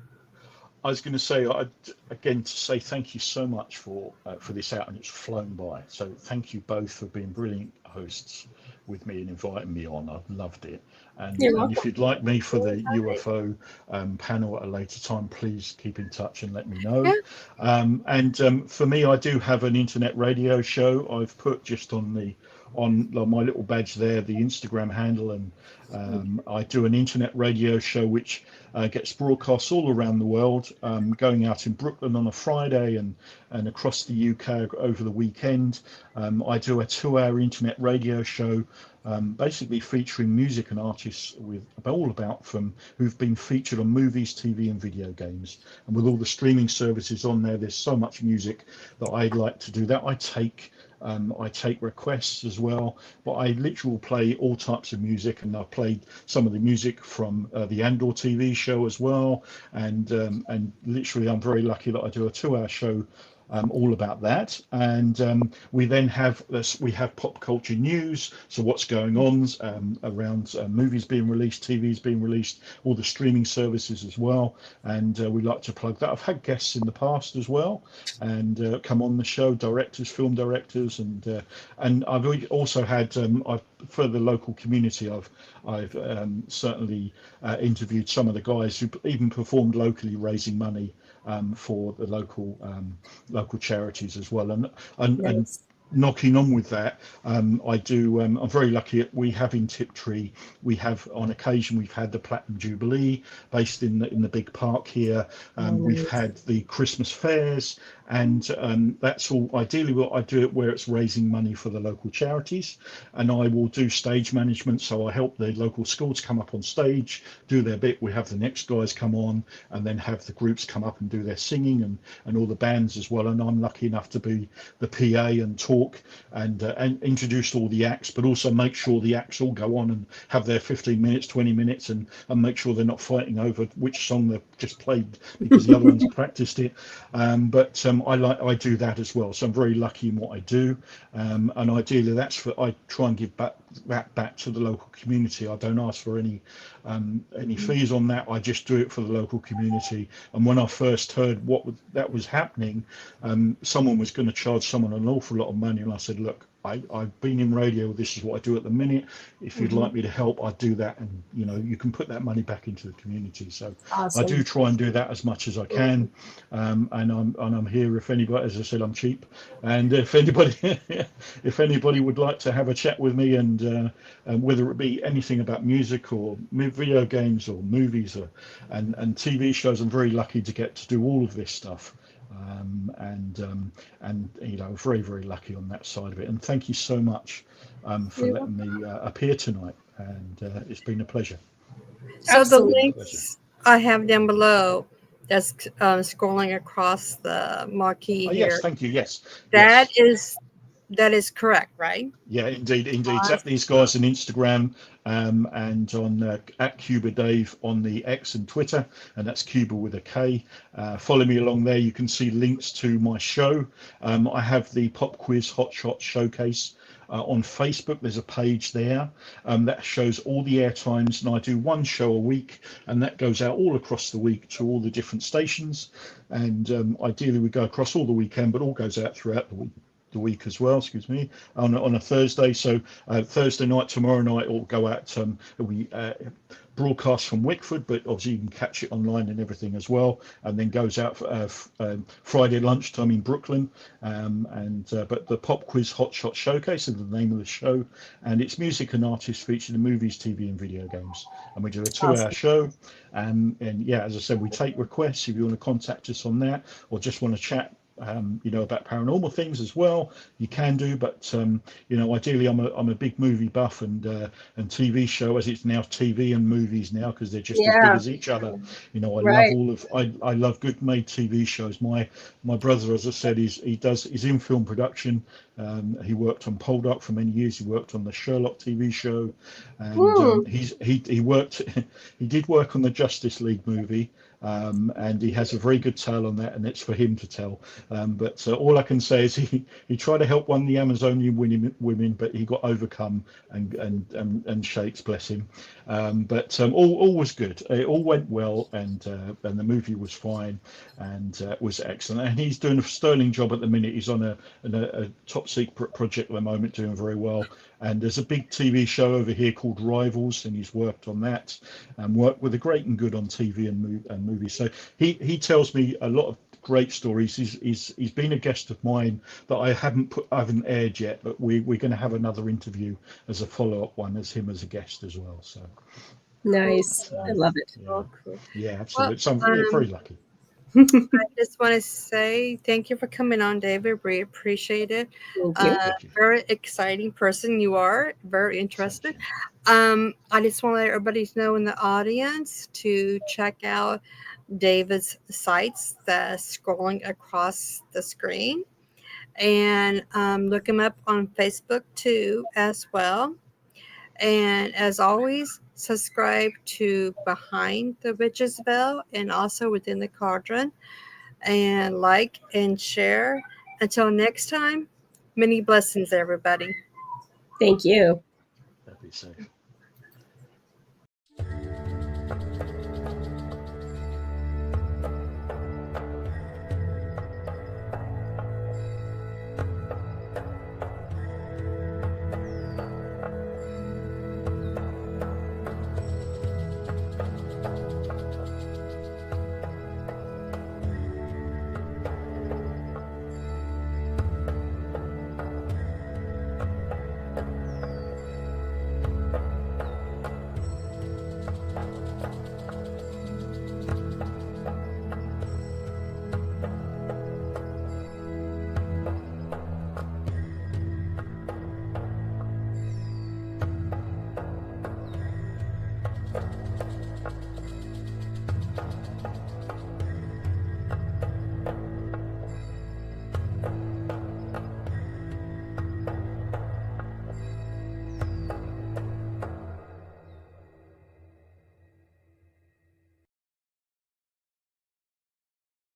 I was going to say, to say thank you so much for this out, and it's flown by. So thank you both for being brilliant hosts with me and inviting me on. I've loved it. And if you'd like me for the UFO panel at a later time, please keep in touch and let me know. Yeah. For me, I do have an internet radio show. I've put just on my little badge there the Instagram handle, and I do an internet radio show which gets broadcast all around the world, going out in Brooklyn on a Friday and across the UK over the weekend. I do a 2-hour internet radio show, basically featuring music and artists from who've been featured on movies, TV and video games. And with all the streaming services on there, there's so much music that I'd like to do that. I take requests as well, but I literally play all types of music, and I've played some of the music from the Andor TV show as well, and literally I'm very lucky that I do a 2-hour show all about that. And we then have pop culture news, so what's going on around movies being released, TVs being released, all the streaming services as well, and we like to plug that. I've had guests in the past as well, and come on the show, directors, film directors, and I've also had for the local community, I've certainly interviewed some of the guys who even performed locally, raising money for the local charities as well, and knocking on with that, I do. I'm very lucky. We have in Tiptree. We have on occasion we've had the Platinum Jubilee based in the big park here. We've had the Christmas fairs, and that's all. Ideally, what I do it where it's raising money for the local charities, and I will do stage management. So I help the local schools come up on stage, do their bit. We have the next guys come on, and then have the groups come up and do their singing and all the bands as well. And I'm lucky enough to be the PA and talk and introduce all the acts, but also make sure the acts all go on and have their 15 minutes, 20 minutes, and make sure they're not fighting over which song they've just played because the other one's practiced it. But I do that as well. So I'm very lucky in what I do, and ideally I try and give back that back to the local community. I don't ask for any fees on that. I just do it for the local community. And when I first heard that was happening, someone was going to charge someone an awful lot of money, and I said, look, I've been in radio. This is what I do at the minute. If you'd like me to help, I'd do that, and you can put that money back into the community. So I do Awesome. try and do that as much as I can, and I'm here if anybody. As I said, I'm cheap, and if anybody if anybody would like to have a chat with me, and whether it be anything about music or video games or movies and TV shows, I'm very lucky to get to do all of this stuff. And very, very lucky on that side of it. And thank you so much for You're letting me appear tonight. And it's been a pleasure. So the Absolutely. links I have down below, that's scrolling across the marquee Oh, yes, here. thank you. Yes, That yes. is correct, right? Yeah, indeed. Tap these guys on Instagram, and on at Cuba Dave on the X and Twitter, and that's Cuba with a K. Follow me along there. You can see links to my show. I have the Pop Quiz HotShot Showcase on Facebook. There's a page there that shows all the air times, and I do one show a week, and that goes out all across the week to all the different stations. And ideally, we go across all the weekend, but all goes out throughout the week as well, excuse me, on a Thursday. So Thursday night, tomorrow night, it'll go out. We broadcast from Wickford, but obviously you can catch it online and everything as well, and then goes out for, Friday lunchtime in Brooklyn. But the Pop Quiz Hot Shot Showcase is the name of the show, and it's music and artists featured in movies, TV, and video games. And we do a 2-hour Awesome. show. And yeah, as I said, we take requests if you want to contact us on that, or just want to chat about paranormal things as well, you can do. But ideally, I'm a big movie buff, and TV show, as it's now TV and movies now, because they're just as big Yeah. as each other. I love Right. all of I love good made TV shows. My brother, as I said, he's in film production. He worked on Poldark for many years. He worked on the Sherlock TV show, and Hmm. he worked he did work on the Justice League movie. And he has a very good tale on that, and it's for him to tell. But all I can say is he tried to help one of the Amazonian women, but he got overcome, and shakes, bless him. But all was good. It all went well, and the movie was fine, and was excellent. And he's doing a sterling job at the minute. He's on a top secret project at the moment, doing very well. And there's a big TV show over here called Rivals, and he's worked on that, and worked with the great and good on TV and movies. So he tells me a lot of great stories. He's been a guest of mine that I haven't aired yet, but we're going to have another interview as a follow-up one, as him as a guest as well. So Cool. Nice. I love it. yeah, Oh, cool. yeah, Well, absolutely. So yeah, very lucky. I just want to say thank you for coming on, David. We appreciate it. Thank you. Thank you. Very exciting person you are. Very Thank interested. you. I just want to let everybody know in the audience to check out David's sites that's scrolling across the screen, and look him up on Facebook too as well. And as always, subscribe to Behind the Witch's Veil and also Within the Cauldron, and like and share. Until next time, many blessings, everybody. Thank you. That'd be safe.